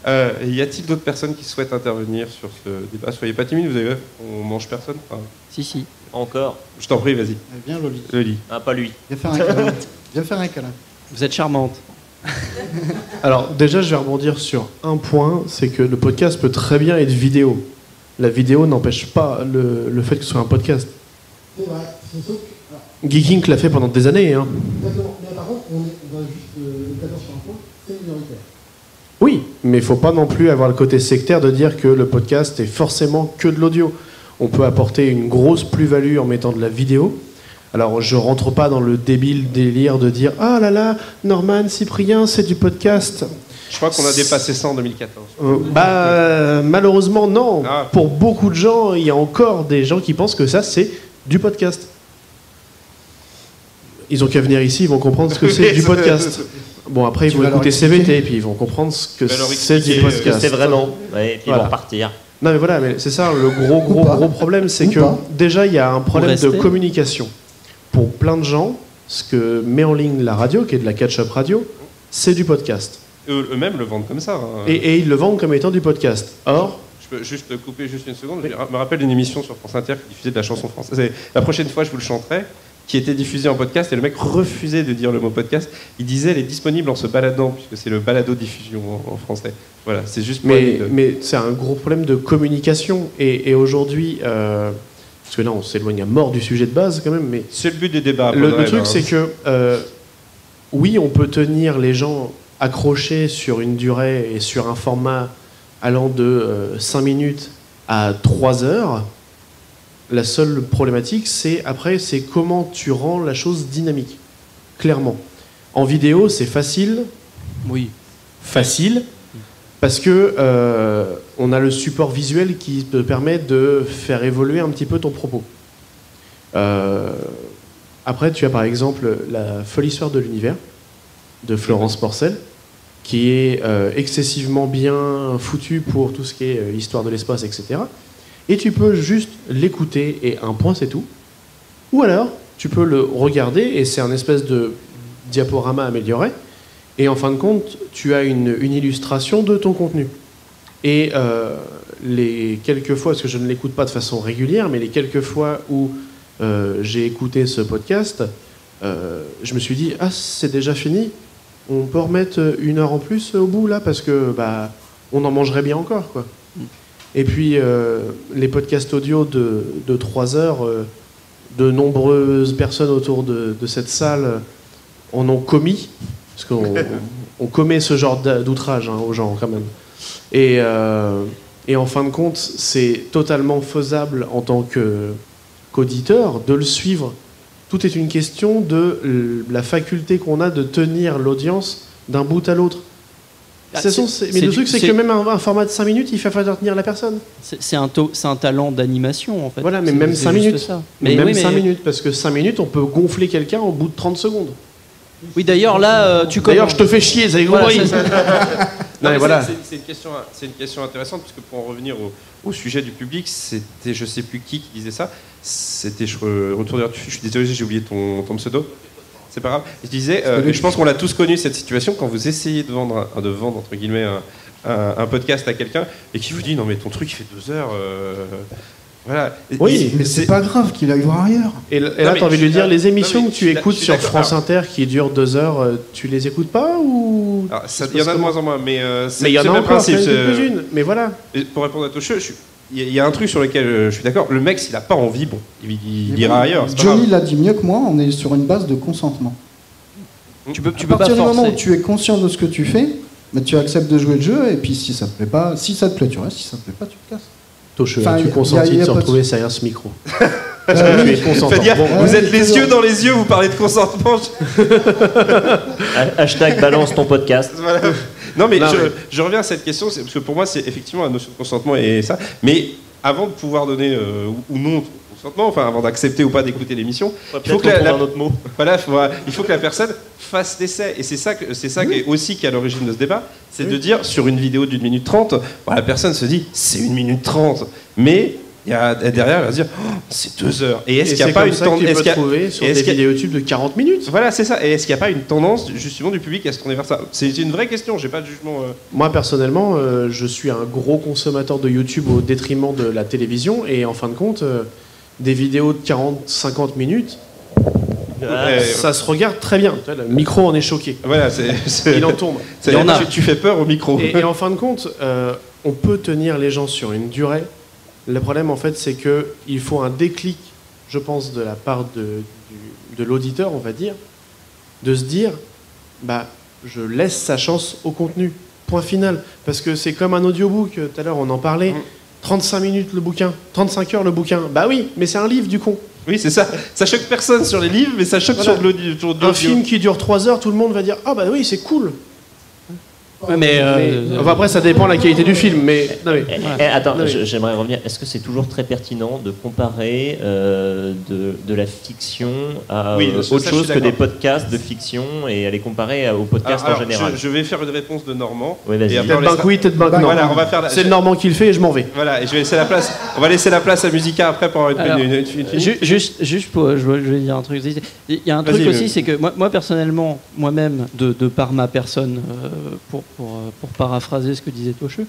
Speaker 2: Y a-t-il d'autres personnes qui souhaitent intervenir sur ce débat? Soyez pas timides, vous avez vu, on mange personne. Enfin,
Speaker 1: Si.
Speaker 3: Encore.
Speaker 2: je t'en prie, vas-y.
Speaker 4: Viens, Loli.
Speaker 2: Loli.
Speaker 3: Ah, pas lui.
Speaker 4: Viens faire un câlin. Viens faire un câlin.
Speaker 1: Vous êtes charmante.
Speaker 9: Alors déjà, je vais rebondir sur un point, c'est que le podcast peut très bien être vidéo. La vidéo n'empêche pas le fait que ce soit un podcast.
Speaker 5: C'est vrai, c'est sauf que. Alors,
Speaker 9: Geeking l'a fait pendant des années. Hein.
Speaker 5: exactement. Mais par contre, on va juste établir sur un point, c'est minoritaire.
Speaker 9: Oui, mais il ne faut pas non plus avoir le côté sectaire de dire que le podcast est forcément que de l'audio. On peut apporter une grosse plus-value en mettant de la vidéo. Alors, je rentre pas dans le débile délire de dire « Ah là là, Norman, Cyprien, c'est du podcast ».
Speaker 2: Je crois qu'on a dépassé ça en 2014.
Speaker 9: Malheureusement, non.
Speaker 2: Ah.
Speaker 9: Pour beaucoup de gens, il y a encore des gens qui pensent que ça, c'est du podcast. Ils ont qu'à venir ici, ils vont comprendre ce que c'est du podcast. Bon, après, ils
Speaker 4: Tu
Speaker 9: vont
Speaker 4: vas leur
Speaker 9: écouter
Speaker 4: expliquer.
Speaker 9: CVT, et puis ils vont comprendre ce que
Speaker 2: Tu vas leur
Speaker 9: c'est du
Speaker 2: expliquer,
Speaker 9: podcast.
Speaker 3: C'est vraiment. Ouais, et puis ils
Speaker 9: Voilà.
Speaker 3: vont partir.
Speaker 9: Non, mais voilà, mais c'est ça, le
Speaker 4: Ou pas.
Speaker 9: gros problème, c'est
Speaker 4: Ou
Speaker 9: que
Speaker 4: pas.
Speaker 9: déjà, il y a un problème de
Speaker 1: rester.
Speaker 9: communication. Pour plein de gens, ce que met en ligne la radio, qui est de la catch-up radio, c'est du podcast.
Speaker 2: Eux-mêmes le vendent comme ça. Hein.
Speaker 9: Et ils le vendent comme étant du podcast. Or,
Speaker 2: Je peux juste couper juste une seconde. Je me rappelle d'une émission sur France Inter qui diffusait de la chanson française. La prochaine fois, je vous le chanterai. Qui était diffusée en podcast et le mec refusait de dire le mot podcast. Il disait elle est disponible en se baladant puisque c'est le balado-diffusion en français. Voilà, c'est juste pour
Speaker 9: mais c'est un gros problème de communication. Et aujourd'hui, parce que là, on s'éloigne à mort du sujet de base quand même, mais
Speaker 2: c'est le but des débats.
Speaker 9: le truc, c'est que oui, on peut tenir les gens accrochés sur une durée et sur un format allant de 5 minutes à 3 heures. La seule problématique, c'est comment tu rends la chose dynamique. Clairement. En vidéo, c'est facile.
Speaker 1: Oui.
Speaker 9: Facile. Parce que on a le support visuel qui te permet de faire évoluer un petit peu ton propos. Après, tu as par exemple La folle histoire de l'univers de Florence Porcel, qui est excessivement bien foutu pour tout ce qui est histoire de l'espace, etc. et tu peux juste l'écouter et un point c'est tout. Ou alors, tu peux le regarder et c'est un espèce de diaporama amélioré. Et en fin de compte, tu as une illustration de ton contenu. Et les quelques fois, parce que je ne l'écoute pas de façon régulière, mais les quelques fois où j'ai écouté ce podcast, je me suis dit, ah, c'est déjà fini. On peut remettre 1 heure en plus au bout là, parce que on en mangerait bien encore, quoi. Et puis les podcasts audio de 3 heures, de nombreuses personnes autour de cette salle en ont commis, parce qu'on commet ce genre d'outrage aux gens quand même. Et en fin de compte, c'est totalement faisable en tant qu'auditeur de le suivre. Tout est une question de la faculté qu'on a de tenir l'audience d'un bout à l'autre. Mais le truc, c'est que même un format de 5 minutes, il va falloir tenir la personne.
Speaker 1: C'est un talent d'animation, en fait.
Speaker 9: Voilà, mais même 5 minutes.
Speaker 1: Mais
Speaker 9: même
Speaker 1: oui,
Speaker 9: 5 minutes, parce que 5 minutes, on peut gonfler quelqu'un au bout de 30 secondes.
Speaker 1: Oui, d'ailleurs, là,
Speaker 9: D'ailleurs, je te fais chier, vous avez compris.
Speaker 2: Non, mais
Speaker 9: voilà.
Speaker 2: C'est une question intéressante, parce que pour en revenir au sujet du public, c'était, je sais plus qui disait ça, c'était, je suis désolé, j'ai oublié ton pseudo. C'est pas grave. Je disais, je pense qu'on l'a tous connu cette situation quand vous essayez de vendre entre guillemets un podcast à quelqu'un et qui vous dit non mais ton truc il fait 2 heures. Voilà.
Speaker 4: Oui, mais c'est pas grave qu'il aille voir ailleurs.
Speaker 9: Et là, t'as envie de lui dire, les émissions que tu écoutes sur France Inter qui durent 2 heures, tu les écoutes pas ou
Speaker 2: il y en a de moins en moins, mais
Speaker 9: il y en a encore quelques-unes. Mais voilà.
Speaker 2: Et pour répondre à Toshio, il y a un truc sur lequel je suis d'accord. Le mec, s'il a pas envie, bon, il ira ailleurs.
Speaker 4: Johnny l'a dit mieux que moi. On est sur une base de consentement.
Speaker 1: Tu peux
Speaker 4: à partir du moment où tu es conscient de ce que tu fais, tu acceptes de jouer le jeu. Et puis si ça te plaît pas, si ça te plaît, tu restes. Si ça te plaît pas, tu te casses.
Speaker 9: Toshio, tu consentis de se retrouver derrière ce micro.
Speaker 2: Tu es consentant. Vous êtes les yeux dans les yeux. Vous parlez de consentement.
Speaker 3: Hashtag balance ton podcast.
Speaker 2: Voilà. Non mais je reviens à cette question, parce que pour moi c'est effectivement la notion de consentement et ça, mais avant de pouvoir donner ou non consentement, enfin avant d'accepter ou pas d'écouter l'émission, il faut que
Speaker 3: un autre mot.
Speaker 2: Voilà, il faut que la personne fasse l'essai, et c'est ça qui est aussi qui est à l'origine de ce débat, c'est de dire sur une vidéo d'1 minute 30, la personne se dit c'est 1 minute 30, mais derrière, elle va se dire oh, c'est 2 heures. Et est-ce qu'il n'y a pas une tendance
Speaker 9: sur des vidéos YouTube de 40 minutes?
Speaker 2: Voilà, c'est ça. Et est-ce qu'il n'y a pas une tendance justement du public à se tourner vers ça? C'est une vraie question. J'ai pas de jugement.
Speaker 9: Moi personnellement, je suis un gros consommateur de YouTube au détriment de la télévision. Et en fin de compte, des vidéos de 40-50 minutes, ça se regarde très bien. Le micro en est choqué.
Speaker 2: Voilà,
Speaker 9: il en tombe.
Speaker 2: Tu fais peur au micro.
Speaker 9: Et en fin de compte, on peut tenir les gens sur une durée. Le problème, en fait, c'est qu'il faut un déclic, je pense, de la part de l'auditeur, on va dire, de se dire, je laisse sa chance au contenu. Point final. Parce que c'est comme un audiobook, tout à l'heure, on en parlait. 35 minutes le bouquin, 35 heures le bouquin. Bah oui, mais c'est un livre, du con.
Speaker 2: Oui, c'est ça. Ça choque personne sur les livres, mais ça choque sur de l'audio.
Speaker 9: Un film qui dure 3 heures, tout le monde va dire, ah bah oui, c'est cool.
Speaker 1: Ouais, mais
Speaker 9: enfin, après, ça dépend de la qualité du film. Mais...
Speaker 3: Attends, j'aimerais revenir. Est-ce que c'est toujours très pertinent de comparer de la fiction à autre chose que des podcasts de fiction et à les comparer aux podcasts en général?
Speaker 2: Je vais faire une réponse de Normand.
Speaker 3: Oui, vas-y.
Speaker 9: Tête banque oui, tête banque non.
Speaker 2: Voilà, on va faire
Speaker 9: c'est le Normand qui le fait et je m'en vais.
Speaker 2: Voilà, et je vais laisser la place. On va laisser la place à Musica après pour avoir une
Speaker 1: juste pour, je vais dire un truc. Il y a un truc aussi, c'est que moi personnellement, moi-même, de par ma personne, pour paraphraser ce que disait Toshio,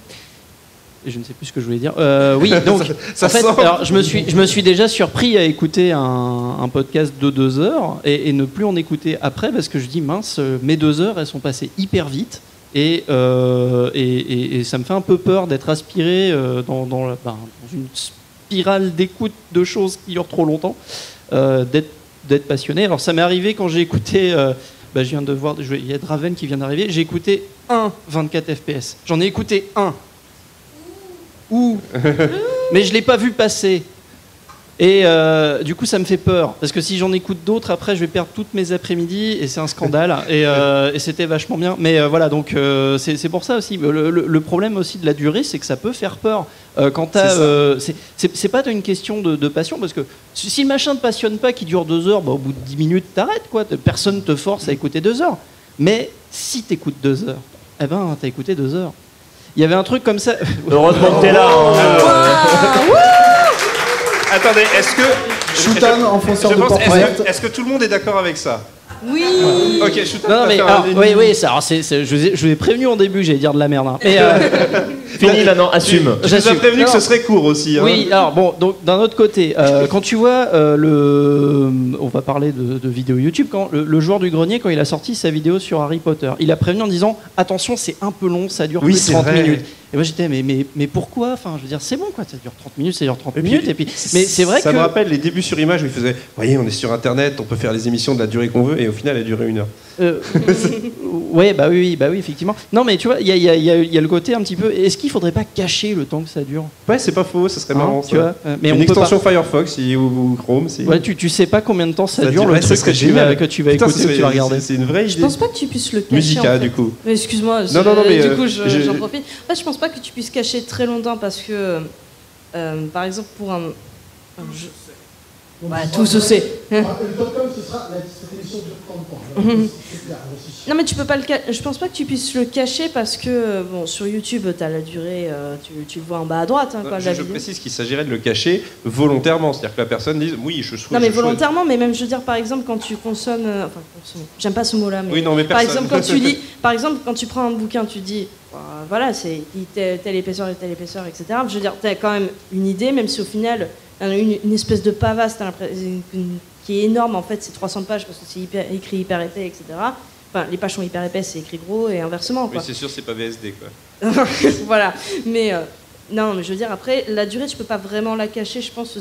Speaker 1: et je ne sais plus ce que je voulais dire. Oui, donc en fait, alors, je me suis déjà surpris à écouter un podcast de 2 heures et ne plus en écouter après parce que je dis mince, mes 2 heures elles sont passées hyper vite et ça me fait un peu peur d'être aspiré dans une spirale d'écoute de choses qui durent trop longtemps, d'être passionné. Alors ça m'est arrivé quand j'ai écouté. Je viens de voir, il y a Draven qui vient d'arriver. J'ai écouté 24 FPS. J'en ai écouté un. Mais je l'ai pas vu passer. Et du coup, ça me fait peur. Parce que si j'en écoute d'autres, après, je vais perdre toutes mes après-midi et c'est un scandale. Et c'était vachement bien. Mais voilà, donc c'est pour ça aussi. Le problème aussi de la durée, c'est que ça peut faire peur. Quand c'est pas une question de passion. Parce que si le machin ne te passionne pas, qui dure 2 heures, au bout de 10 minutes, t'arrêtes, quoi. Personne ne te force à écouter 2 heures. Mais si t'écoutes 2 heures, eh ben, t'as écouté 2 heures. Il y avait un truc comme ça.
Speaker 3: Heureusement que t'es là.
Speaker 2: Attendez, est-ce que...
Speaker 4: Shoutan, enfonceur
Speaker 2: je
Speaker 4: de
Speaker 2: pense,
Speaker 4: porte
Speaker 2: est-ce que tout le monde est d'accord avec ça?
Speaker 10: Oui.
Speaker 2: Ok, Shoutan,
Speaker 1: Non, mais
Speaker 2: faire
Speaker 1: alors,
Speaker 2: un-
Speaker 1: oui, ça, alors, je vous ai prévenu en début, j'allais dire de la merde. Hein. Mais,
Speaker 3: Fini maintenant, assume.
Speaker 2: Je vous ai prévenu que ce serait court aussi. Hein.
Speaker 1: Oui, alors bon, donc d'un autre côté, quand tu vois on va parler de vidéo YouTube, quand le joueur du grenier, quand il a sorti sa vidéo sur Harry Potter, il a prévenu en disant attention, c'est un peu long, ça dure
Speaker 2: Oui,
Speaker 1: plus de
Speaker 2: c'est
Speaker 1: 30
Speaker 2: vrai.
Speaker 1: minutes. Et moi j'étais mais pourquoi? Enfin, je veux dire, c'est bon quoi, ça dure 30 minutes, ça dure 30
Speaker 2: Et puis,
Speaker 1: minutes. Et puis, mais c'est vrai
Speaker 2: ça
Speaker 1: que
Speaker 2: me rappelle les débuts sur Image où ils faisaient voyez, on est sur Internet, on peut faire les émissions de la durée qu'on veut, et au final, elle a duré 1 heure.
Speaker 1: ouais, bah oui, effectivement. Non, mais tu vois, il y a le côté un petit peu. Est-ce qu'il faudrait pas cacher le temps que ça dure?
Speaker 2: Ouais, c'est pas faux, ça serait
Speaker 1: Hein,
Speaker 2: marrant.
Speaker 1: tu
Speaker 2: ça.
Speaker 1: vois, mais
Speaker 2: une
Speaker 1: on peut
Speaker 2: extension
Speaker 1: pas.
Speaker 2: Firefox ou Chrome.
Speaker 1: Ouais, tu sais pas combien de temps ça dure
Speaker 2: ouais,
Speaker 1: le
Speaker 2: ça
Speaker 1: truc
Speaker 2: serait
Speaker 1: que tu vas
Speaker 2: génial.
Speaker 1: écouter,
Speaker 2: Putain,
Speaker 1: que tu vas regarder.
Speaker 2: C'est une vraie idée.
Speaker 10: Je pense pas que tu puisses le cacher.
Speaker 2: Musica,
Speaker 10: en fait.
Speaker 2: du coup.
Speaker 10: Mais excuse-moi.
Speaker 2: Non, mais,
Speaker 10: du coup, j'en profite. En fait, je pense pas que tu puisses cacher très longtemps parce que, par exemple, pour un jeu. Ouais, tout se sait.
Speaker 5: Le top com, ce sera cette émission dure 30 ans. C'est clair,
Speaker 10: Non, mais tu peux pas je pense pas que tu puisses le cacher parce que bon, sur YouTube, t'as la durée, tu le vois en bas à droite. Hein, quoi, la
Speaker 2: Je
Speaker 10: vidéo.
Speaker 2: précise qu'il s'agirait de le cacher volontairement, c'est-à-dire que la personne dise oui, je souhaite.
Speaker 10: Non, mais volontairement, mais même je veux dire, par exemple, quand tu consommes, j'aime pas ce mot-là, mais,
Speaker 2: Oui, non, mais
Speaker 10: par
Speaker 2: personne.
Speaker 10: exemple, quand tu lis, par exemple, quand tu prends un bouquin, tu dis, voilà, c'est telle épaisseur et telle épaisseur, etc. Je veux dire, t'as quand même une idée, même si au final, une espèce de pavasse, qui est énorme, en fait, c'est 300 pages parce que c'est écrit hyper épais, etc. Enfin, les pages sont hyper épaisses, c'est écrit gros et inversement, quoi.
Speaker 2: Oui, c'est sûr, c'est pas VSD, quoi.
Speaker 10: Voilà, mais non, mais je veux dire, après, la durée, tu peux pas vraiment la cacher. Je pense que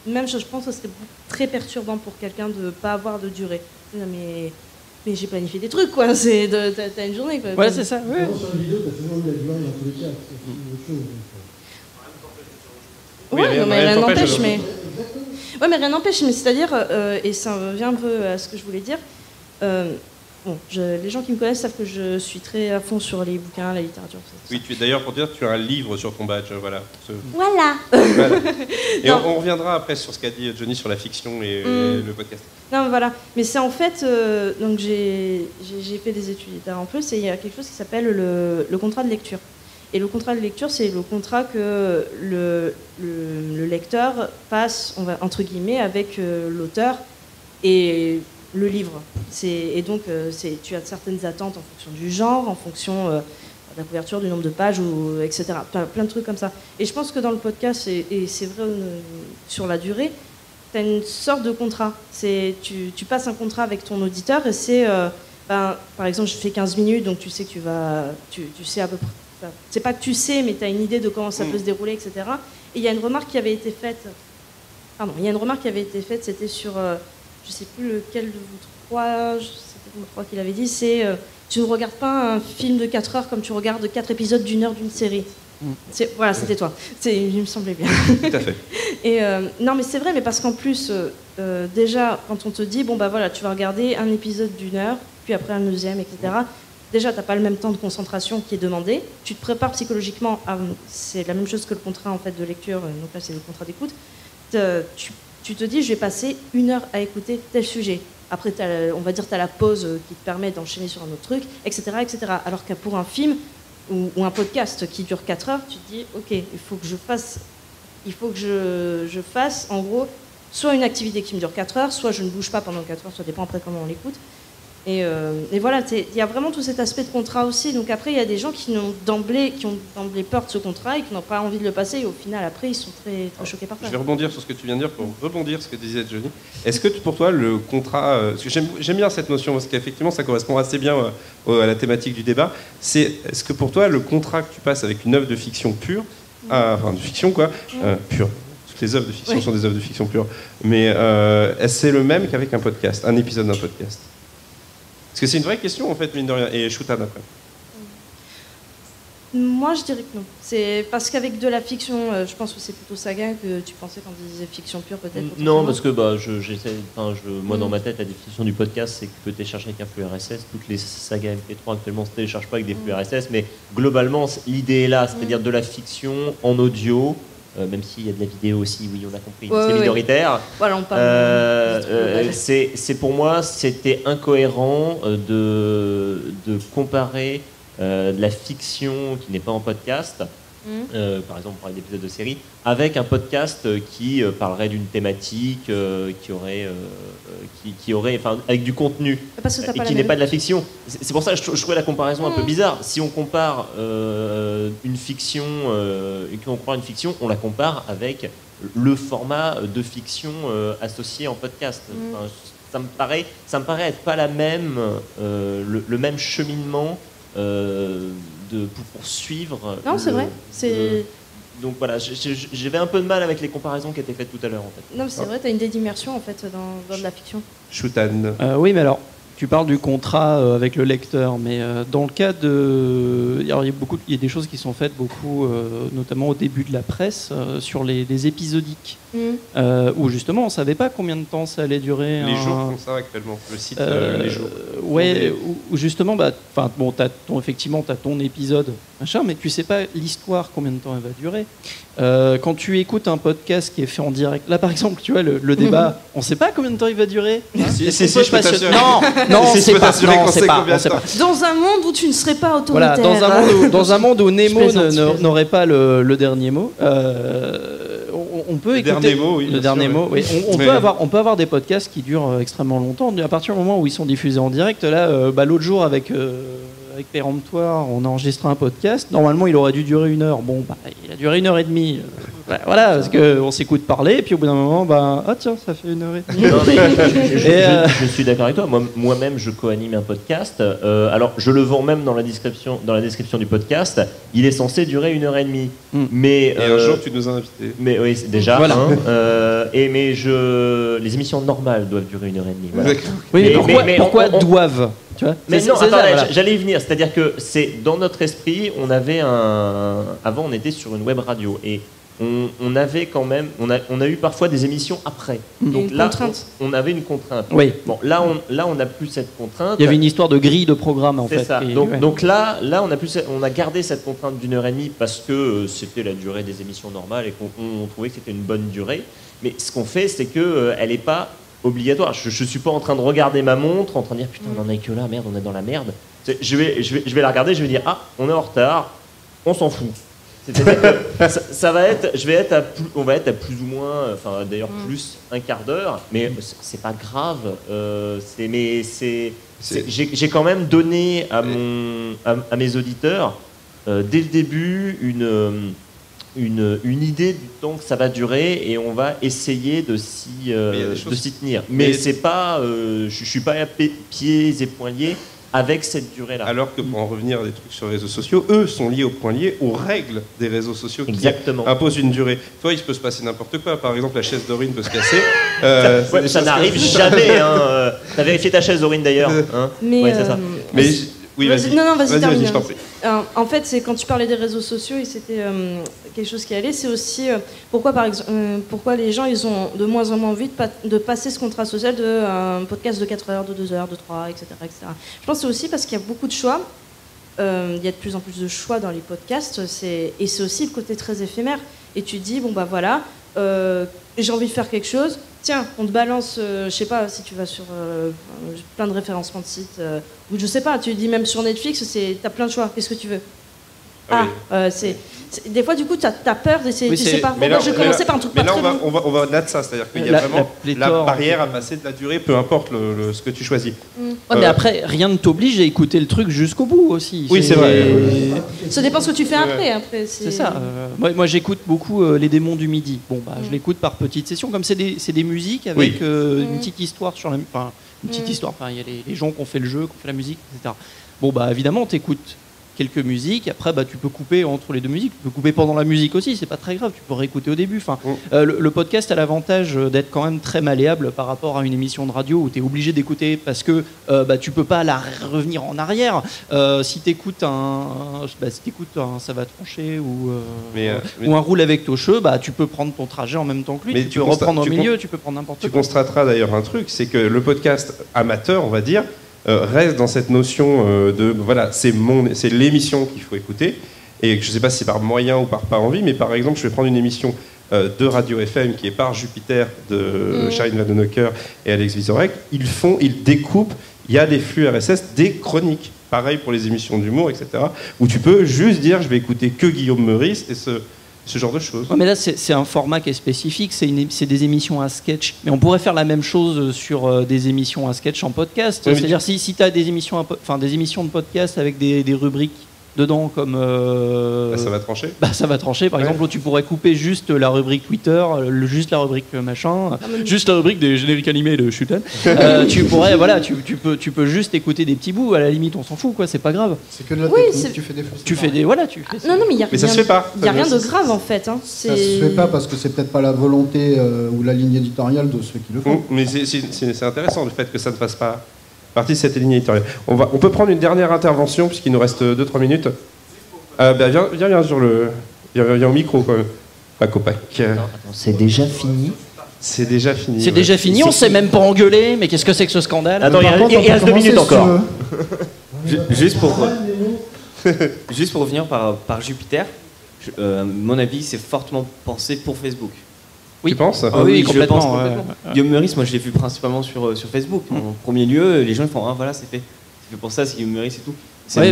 Speaker 10: même je pense que ce serait très perturbant pour quelqu'un de pas avoir de durée. Non, mais j'ai planifié des trucs, quoi. T'as une journée, quoi.
Speaker 1: Ouais, c'est ça. Ouais.
Speaker 5: sur une vidéo, t'as toujours eu la durée dans tous les cas. C'est autre chose.
Speaker 2: Oui,
Speaker 10: Ouais, non, mais rien n'empêche,
Speaker 2: de-
Speaker 10: mais. Ouais, mais rien n'empêche, mais c'est-à-dire, et ça revient un peu à ce que je voulais dire. Bon, les gens qui me connaissent savent que je suis très à fond sur les bouquins, la littérature. Tout ça.
Speaker 2: Oui, d'ailleurs, pour dire, tu as un livre sur ton badge, voilà.
Speaker 10: Voilà.
Speaker 2: Voilà. Et
Speaker 10: Non.
Speaker 2: on reviendra après sur ce qu'a dit Johnny sur la fiction et le podcast.
Speaker 10: Non, mais voilà. Mais c'est en fait, donc j'ai fait des études littéraires en plus, et il y a quelque chose qui s'appelle le contrat de lecture. Et le contrat de lecture, c'est le contrat que le lecteur passe, entre guillemets, avec l'auteur et le livre. Et donc, tu as certaines attentes en fonction du genre, en fonction de la couverture, du nombre de pages, etc. Plein de trucs comme ça. Et je pense que dans le podcast, et c'est vrai sur la durée, tu as une sorte de contrat. Tu passes un contrat avec ton auditeur et c'est, par exemple, je fais 15 minutes, donc tu sais que tu sais à peu près. C'est pas que tu sais, mais tu as une idée de comment ça peut se dérouler, etc. Et il y a une remarque qui avait été faite. Pardon, il y a une remarque qui avait été faite, c'était sur, je sais plus lequel de vous trois, c'était vous trois qui l'avez dit, c'est tu ne regardes pas un film de 4 heures comme tu regardes 4 épisodes d'1 heure d'une série. Voilà, c'était toi. Il me semblait bien.
Speaker 2: Tout à fait.
Speaker 10: Et non, mais c'est vrai, mais parce qu'en plus, déjà, quand on te dit, bon, bah voilà, tu vas regarder un épisode d'1 heure, puis après un deuxième, etc. Déjà, tu n'as pas le même temps de concentration qui est demandé. Tu te prépares psychologiquement. C'est la même chose que le contrat en fait, de lecture, donc là, c'est le contrat d'écoute. Tu te dis, je vais passer 1 heure à écouter tel sujet. Après, on va dire, tu as la pause qui te permet d'enchaîner sur un autre truc, etc. etc. Alors que pour un film ou un podcast qui dure 4 heures, tu te dis, OK, il faut que je fasse, en gros, soit une activité qui me dure 4 heures, soit je ne bouge pas pendant 4 heures, ça dépend après comment on l'écoute. Et voilà, il y a vraiment tout cet aspect de contrat aussi. Donc après, il y a des gens qui ont d'emblée peur de ce contrat et qui n'ont pas envie de le passer. Et au final, après, ils sont très, très choqués par ça.
Speaker 2: Je vais rebondir sur ce que tu viens de dire pour rebondir sur ce que disait Johnny. Est-ce que pour toi, le contrat... parce que j'aime bien cette notion, parce qu'effectivement, ça correspond assez bien à la thématique du débat. Est-ce que pour toi, le contrat que tu passes avec une œuvre de fiction pure, enfin de fiction quoi, pure, toutes les œuvres de fiction sont des œuvres de fiction pure, mais c'est le même qu'avec un podcast, un épisode d'un podcast? Parce que c'est une vraie question, en fait, mine de rien. Et Shoutan, après.
Speaker 10: Moi, je dirais que non. C'est parce qu'avec de la fiction, je pense que c'est plutôt Saga que tu pensais quand tu disais fiction pure, peut-être.
Speaker 3: Non, parce que moi, dans ma tête, la définition du podcast, c'est que tu peux télécharger avec un flux RSS. Toutes les sagas MP3 actuellement ne se téléchargent pas avec des flux RSS, mais globalement, l'idée est là, c'est-à-dire de la fiction en audio. Même s'il y a de la vidéo aussi, oui, on a compris, c'est minoritaire.
Speaker 10: Voilà, on parle.
Speaker 3: C'est pour moi, c'était incohérent de comparer de la fiction qui n'est pas en podcast par exemple on parlait d'épisodes de série, avec un podcast qui parlerait d'une thématique, qui aurait, enfin, avec du contenu, et qui n'est pas de la fiction. C'est pour ça que je trouvais la comparaison un peu bizarre. Si on compare une fiction, on la compare avec le format de fiction associé en podcast. Enfin, ça me paraît être pas la même, le même cheminement pour suivre.
Speaker 10: Non, c'est vrai.
Speaker 3: Donc voilà, j'avais un peu de mal avec les comparaisons qui étaient faites tout à l'heure en fait.
Speaker 10: Non, c'est vrai, tu as une d'immersion en fait dans de la fiction.
Speaker 2: Shoutan.
Speaker 1: Oui, mais alors, tu parles du contrat avec le lecteur, mais dans le cas de... Alors, il y a des choses qui sont faites beaucoup, notamment au début de la presse, sur les épisodiques, où justement on ne savait pas combien de temps ça allait durer.
Speaker 2: Les jours font ça actuellement, le site Les Jours.
Speaker 1: Ouais, où justement, effectivement, tu as ton épisode, machin, mais tu ne sais pas l'histoire, combien de temps elle va durer. Quand tu écoutes un podcast qui est fait en direct, là par exemple, tu vois, le débat, on ne sait pas combien de temps il va durer.
Speaker 2: Si, je peux t'assurer.
Speaker 1: Non, c'est pas.
Speaker 10: Dans un monde où tu ne serais pas autoritaire.
Speaker 1: Voilà, dans un monde où Nemo n'aurait pas le dernier mot, on peut écouter le dernier mot. Oui. On peut avoir des podcasts qui durent extrêmement longtemps. À partir du moment où ils sont diffusés en direct, là, l'autre jour avec Péremptoire, on a enregistré un podcast. Normalement, il aurait dû durer 1 heure. Bon, il a duré 1h30. Voilà, parce qu'on s'écoute parler, et puis au bout d'un moment, tiens, ça fait 1h30.
Speaker 3: Non, mais je suis d'accord avec toi. Moi-même, je co-anime un podcast. Alors, je le vends même dans la description du podcast. Il est censé durer 1h30. Mais
Speaker 2: un jour, tu nous as invités.
Speaker 3: Mais oui, déjà.
Speaker 1: Voilà.
Speaker 3: Les émissions normales doivent durer 1h30. Voilà.
Speaker 1: Oui, mais pourquoi doivent? Tu vois,
Speaker 3: mais non, j'allais y venir. C'est-à-dire que c'est dans notre esprit, avant, on était sur une web radio et on avait quand même, on a eu parfois des émissions après. Donc là, on avait une contrainte.
Speaker 1: Oui.
Speaker 3: Bon, là, on n'a plus cette contrainte.
Speaker 1: Il y avait une histoire de grille de programme en fait.
Speaker 3: C'est ça. Donc là, on a gardé cette contrainte d'1h30 parce que c'était la durée des émissions normales et qu'on trouvait que c'était une bonne durée. Mais ce qu'on fait, c'est que elle n'est pas obligatoire. Je suis pas en train de regarder ma montre, en train de dire putain, on en est que là, merde, on est dans la merde. Je vais la regarder, je vais dire on est en retard, on s'en fout. C'est-à-dire que on va être à plus ou moins, enfin d'ailleurs plus un quart d'heure, mais c'est pas grave. J'ai quand même donné à mes auditeurs dès le début une idée du temps que ça va durer et on va essayer de s'y tenir. Mais c'est pas, je suis pas à pieds et poings liés avec cette durée-là.
Speaker 2: Alors que pour en revenir à des trucs sur les réseaux sociaux, eux sont liés aux poings liés aux règles des réseaux sociaux qui imposent une durée. Toi, il peut se passer n'importe quoi. Par exemple, la chaise d'Aurine peut se casser.
Speaker 3: Ça n'arrive jamais. T'as vérifié ta chaise d'Aurine d'ailleurs.
Speaker 10: Mais
Speaker 3: c'est ça.
Speaker 2: Oui, vas-y.
Speaker 10: Non, vas-y, termine.
Speaker 2: Je t'en prie.
Speaker 10: En fait, c'est quand tu parlais des réseaux sociaux et c'était quelque chose qui allait, c'est aussi pourquoi les gens ils ont de moins en moins envie de passer ce contrat social de podcast de 4 heures, de 2 heures, de 3, etc. Je pense que c'est aussi parce qu'il y a beaucoup de choix. Il y a de plus en plus de choix dans les podcasts et c'est aussi le côté très éphémère. Et tu dis, voilà, j'ai envie de faire quelque chose. Tiens, on te balance, je sais pas si tu vas sur plein de référencements de sites, ou je sais pas, tu dis même sur Netflix, t'as plein de choix, qu'est-ce que tu veux? Des fois, du coup, t'as peur, tu sais pas. Je vais commencer par un truc pas très bon.
Speaker 2: On va au-delà de ça, c'est-à-dire qu'il y a vraiment la barrière à passer de la durée, peu importe ce que tu choisis.
Speaker 1: Mais après, rien ne t'oblige à écouter le truc jusqu'au bout aussi.
Speaker 2: Oui, c'est vrai.
Speaker 10: Ça dépend ce que tu fais après.
Speaker 1: C'est ça. Moi, j'écoute beaucoup Les Démons du Midi. Je l'écoute par petites sessions, comme c'est des musiques avec une petite histoire sur une petite histoire. Il y a les gens qui ont fait le jeu, qui ont fait la musique, etc. Évidemment, t'écoutes quelques musiques, après tu peux couper entre les deux musiques, tu peux couper pendant la musique aussi, c'est pas très grave, tu peux réécouter au début. Le podcast a l'avantage d'être quand même très malléable par rapport à une émission de radio où tu es obligé d'écouter parce que tu peux pas revenir en arrière. Si tu écoutes un Ça va trancher ou un Roule avec Tocheux, tu peux prendre ton trajet en même temps que lui, mais tu peux reprendre au milieu, tu peux prendre n'importe quoi.
Speaker 2: Tu constateras d'ailleurs un truc, c'est que le podcast amateur, on va dire, reste dans cette notion c'est l'émission qu'il faut écouter, et je ne sais pas si c'est par moyen ou par envie, mais par exemple je vais prendre une émission de Radio FM qui est Par Jupiter de Charine Vanhoenacker et Alex Vizorek. Ils découpent, il y a des flux RSS, des chroniques pareil pour les émissions d'humour, etc. Où tu peux juste dire, je vais écouter que Guillaume Meurice et ce genre de choses.
Speaker 1: Ouais, mais là, c'est un format qui est spécifique, c'est des émissions à sketch. Mais on pourrait faire la même chose sur des émissions à sketch en podcast.
Speaker 2: Oui,
Speaker 1: C'est-à-dire, si tu as des émissions de podcast avec des rubriques dedans, comme.
Speaker 2: Ça va trancher.
Speaker 1: Ça va trancher. Par exemple, tu pourrais couper juste la rubrique Twitter, juste la rubrique machin, juste la rubrique des génériques animés de Shutan. Tu pourrais, voilà, tu peux juste écouter des petits bouts. À la limite, on s'en fout, quoi. C'est pas grave.
Speaker 4: C'est que de la
Speaker 10: Oui,
Speaker 4: technique, tu fais des fausses.
Speaker 1: Tu fais des, voilà, tu.
Speaker 10: Non, mais il y a
Speaker 2: Mais ça se fait pas.
Speaker 10: Il y a rien de grave en fait. Hein.
Speaker 4: Ça se fait pas parce que c'est peut-être pas la volonté ou la ligne éditoriale de ceux qui le font.
Speaker 2: Mais c'est intéressant le fait que ça ne fasse pas partie de cette ligne éditoriale. On peut prendre une dernière intervention puisqu'il nous reste 2-3 minutes. Viens sur le. Viens au micro quand même. Pacopac.
Speaker 3: Attends, c'est déjà fini.
Speaker 2: C'est déjà fini.
Speaker 1: C'est déjà fini, on s'est même pas engueulé, mais qu'est-ce que c'est que ce scandale?
Speaker 3: Attends, il reste 2 minutes encore.
Speaker 11: Juste pour revenir par Jupiter, mon avis, c'est fortement pensé pour Facebook.
Speaker 1: Oui.
Speaker 2: Tu penses?
Speaker 1: Oui,
Speaker 11: je
Speaker 1: complètement.
Speaker 11: pense complètement. Guillaume Meurice, moi je l'ai vu principalement sur Facebook. En premier lieu, les gens ils font ah voilà, c'est fait pour ça, c'est Guillaume Meurice et tout. C'est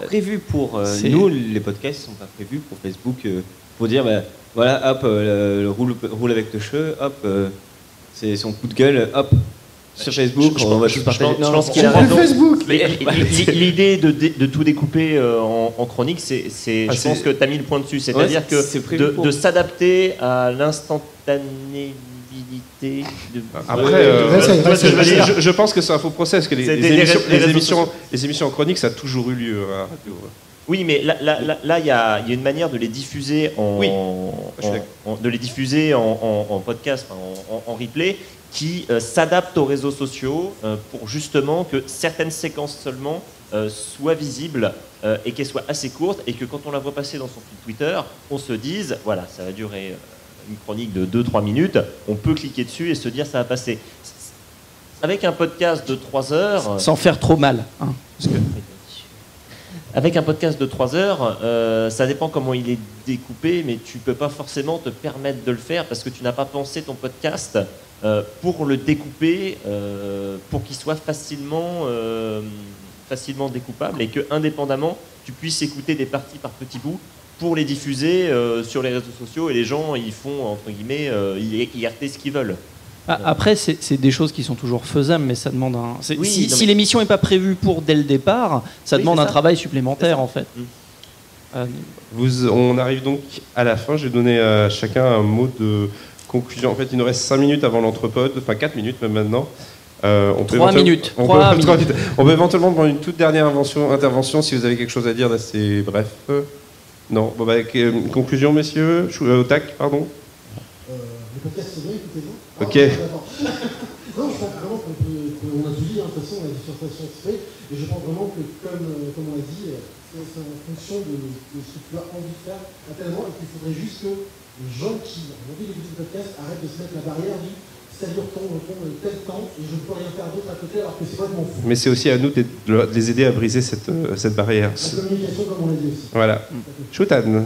Speaker 11: prévu pour nous, les podcasts ils sont pas prévus pour Facebook pour dire voilà, hop, roule avec le cheveu, hop, c'est son coup de gueule, hop. Sur Facebook, on va tous partager.
Speaker 3: Je pense qu'il a raison. L'idée de tout découper en chronique, je pense que tu as mis le point dessus. C'est-à-dire que de s'adapter à l'instantanéité.
Speaker 2: Après, je pense que c'est un faux procès, parce que les émissions en chronique, ça a toujours eu lieu à la radio.
Speaker 3: Oui, mais là, il y a une manière de les diffuser en podcast, en replay, qui s'adapte aux réseaux sociaux pour justement que certaines séquences seulement soient visibles et qu'elles soient assez courtes et que quand on la voit passer dans son fil Twitter, on se dise, voilà, ça va durer une chronique de 2-3 minutes, on peut cliquer dessus et se dire ça va passer. Avec un podcast de 3 heures...
Speaker 1: Sans faire trop mal. Hein,
Speaker 3: Avec un podcast de 3 heures, ça dépend comment il est découpé, mais tu ne peux pas forcément te permettre de le faire parce que tu n'as pas pensé ton podcast pour le découper, pour qu'il soit facilement découpable et que, indépendamment, tu puisses écouter des parties par petits bouts pour les diffuser sur les réseaux sociaux et les gens, ils font, entre guillemets, IRT ce qu'ils veulent.
Speaker 1: Après, c'est des choses qui sont toujours faisables, mais ça demande un... Si l'émission n'est pas prévue pour dès le départ, ça demande un travail supplémentaire, en fait.
Speaker 2: On arrive donc à la fin. Je vais donner à chacun un mot de conclusion. En fait, il nous reste 5 minutes avant l'entrepode, enfin 4 minutes même maintenant.
Speaker 1: 3 minutes.
Speaker 2: On peut éventuellement prendre une toute dernière intervention si vous avez quelque chose à dire d'assez bref. Non. Bon, conclusion, messieurs. Au tac, pardon.
Speaker 5: Le podcast, c'est bien, écoutez-vous.
Speaker 2: Ok.
Speaker 5: Non, je pense vraiment qu'on a tout dit, de toute façon, la dissertation se fait, et je pense vraiment que, comme on l'a dit, c'est en fonction de ce que tu as envie de faire, tellement, et qu'il faudrait juste que les gens qui ont envie d'écouter le podcast arrêtent de se mettre la barrière du ça dure tel temps, et je ne peux rien faire d'autre à côté, alors que c'est vraiment fou.
Speaker 2: Mais c'est aussi à nous de les aider à briser cette barrière.
Speaker 5: La communication, comme on l'a dit aussi.
Speaker 2: Voilà. Shutan.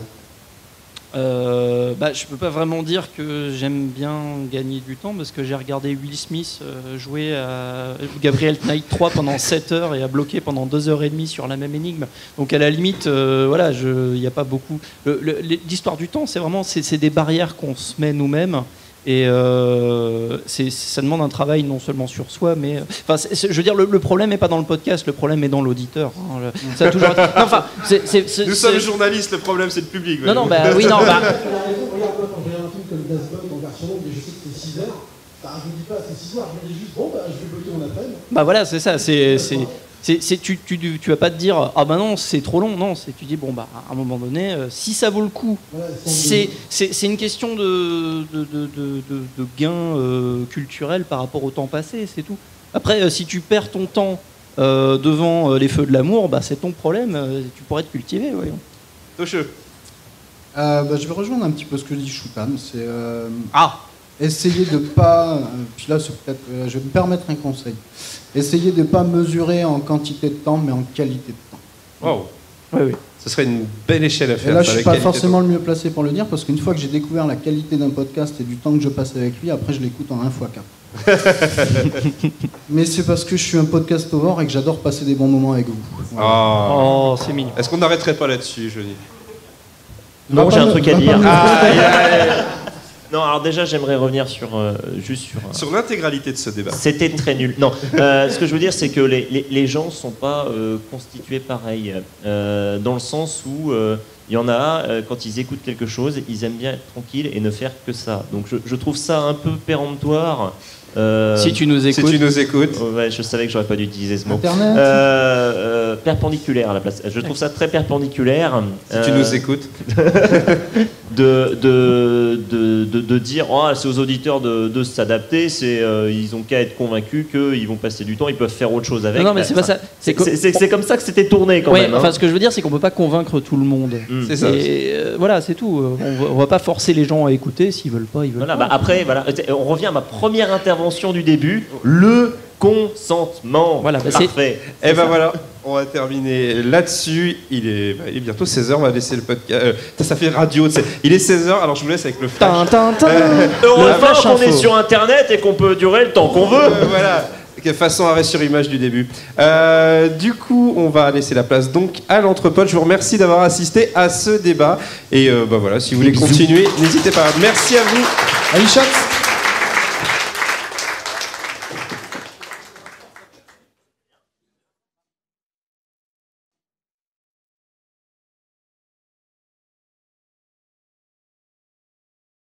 Speaker 1: Je peux pas vraiment dire que j'aime bien gagner du temps parce que j'ai regardé Will Smith jouer à Gabriel Knight 3 pendant 7 heures et a bloqué pendant 2h30 sur la même énigme. Donc à la limite, il n'y a pas beaucoup. L'histoire du temps, c'est vraiment c'est des barrières qu'on se met nous-mêmes. Et ça demande un travail non seulement sur soi, mais... je veux dire, le problème n'est pas dans le podcast, le problème est dans l'auditeur. Hein, ça a toujours...
Speaker 2: Nous sommes journalistes, le problème c'est le public.
Speaker 1: Oui, non.
Speaker 5: Il a raison, regarde, quand je regarde un film comme Das Boy en version longue, et je sais que c'est 6 heures, je ne dis pas c'est 6 heures, je me dis juste, je vais bloquer mon après-midi.
Speaker 1: Voilà, c'est ça, tu vas pas te dire ah bah non c'est trop long, non, tu dis à un moment donné si ça vaut le coup, c'est une question de gain culturel par rapport au temps passé, c'est tout. Après si tu perds ton temps devant les feux de l'amour, c'est ton problème, tu pourrais te cultiver, voyons.
Speaker 2: Tocheux.
Speaker 4: Je vais rejoindre un petit peu ce que dit Shutan, c'est essayer de pas, puis là c'est peut-être, je vais me permettre un conseil. Essayez de ne pas mesurer en quantité de temps, mais en qualité de temps.
Speaker 2: Wow.
Speaker 1: Oui.
Speaker 2: Ce serait une belle échelle à faire.
Speaker 4: Et là, je suis pas forcément le mieux placé pour le dire, parce qu'une fois que j'ai découvert la qualité d'un podcast et du temps que je passe avec lui, après je l'écoute en 1x4. Mais c'est parce que je suis un podcastovore et que j'adore passer des bons moments avec vous.
Speaker 2: Voilà.
Speaker 1: Oh, c'est mignon.
Speaker 2: Est-ce qu'on n'arrêterait pas là-dessus, Johnny?
Speaker 3: Non, j'ai un truc à dire. Non, alors déjà, j'aimerais revenir sur
Speaker 2: sur l'intégralité de ce débat.
Speaker 3: C'était très nul. Non, ce que je veux dire, c'est que les gens ne sont pas constitués pareil, dans le sens où il y en a, quand ils écoutent quelque chose, ils aiment bien être tranquilles et ne faire que ça. Donc je trouve ça un peu péremptoire.
Speaker 1: Si tu nous écoutes.
Speaker 2: Si tu nous écoutes.
Speaker 3: Ouais, je savais que j'aurais pas dû utiliser ce mot.
Speaker 4: Internet.
Speaker 3: Perpendiculaire à la place. Je trouve ça très perpendiculaire.
Speaker 2: Si tu nous écoutes.
Speaker 3: de dire oh, c'est aux auditeurs de s'adapter, ils ont qu'à être convaincus qu'ils vont passer du temps, ils peuvent faire autre chose avec.
Speaker 1: Non, mais c'est pas ça.
Speaker 3: C'est comme ça que c'était tourné quand même.
Speaker 1: Enfin, ce que je veux dire, c'est qu'on peut pas convaincre tout le monde.
Speaker 2: C'est ça.
Speaker 1: Voilà, c'est tout. On va pas forcer les gens à écouter. S'ils veulent pas, ils veulent pas.
Speaker 3: Bah après, voilà, on revient à ma première intervention du début. Le consentement.
Speaker 1: Voilà, bah
Speaker 3: parfait.
Speaker 2: Et ben voilà, on va terminer là-dessus. Il est bientôt 16h, on va laisser le podcast. Ça fait radio, il est 16h, alors je vous laisse avec le flash.
Speaker 3: Heureusement qu'on est sur internet et qu'on peut durer le temps qu'on veut.
Speaker 2: Voilà, façon arrêt sur image du début. Du coup, on va laisser la place donc à l'Entrepode. Je vous remercie d'avoir assisté à ce débat. Et voilà, si vous voulez continuer, n'hésitez pas. Merci à vous.
Speaker 4: Allez, chat.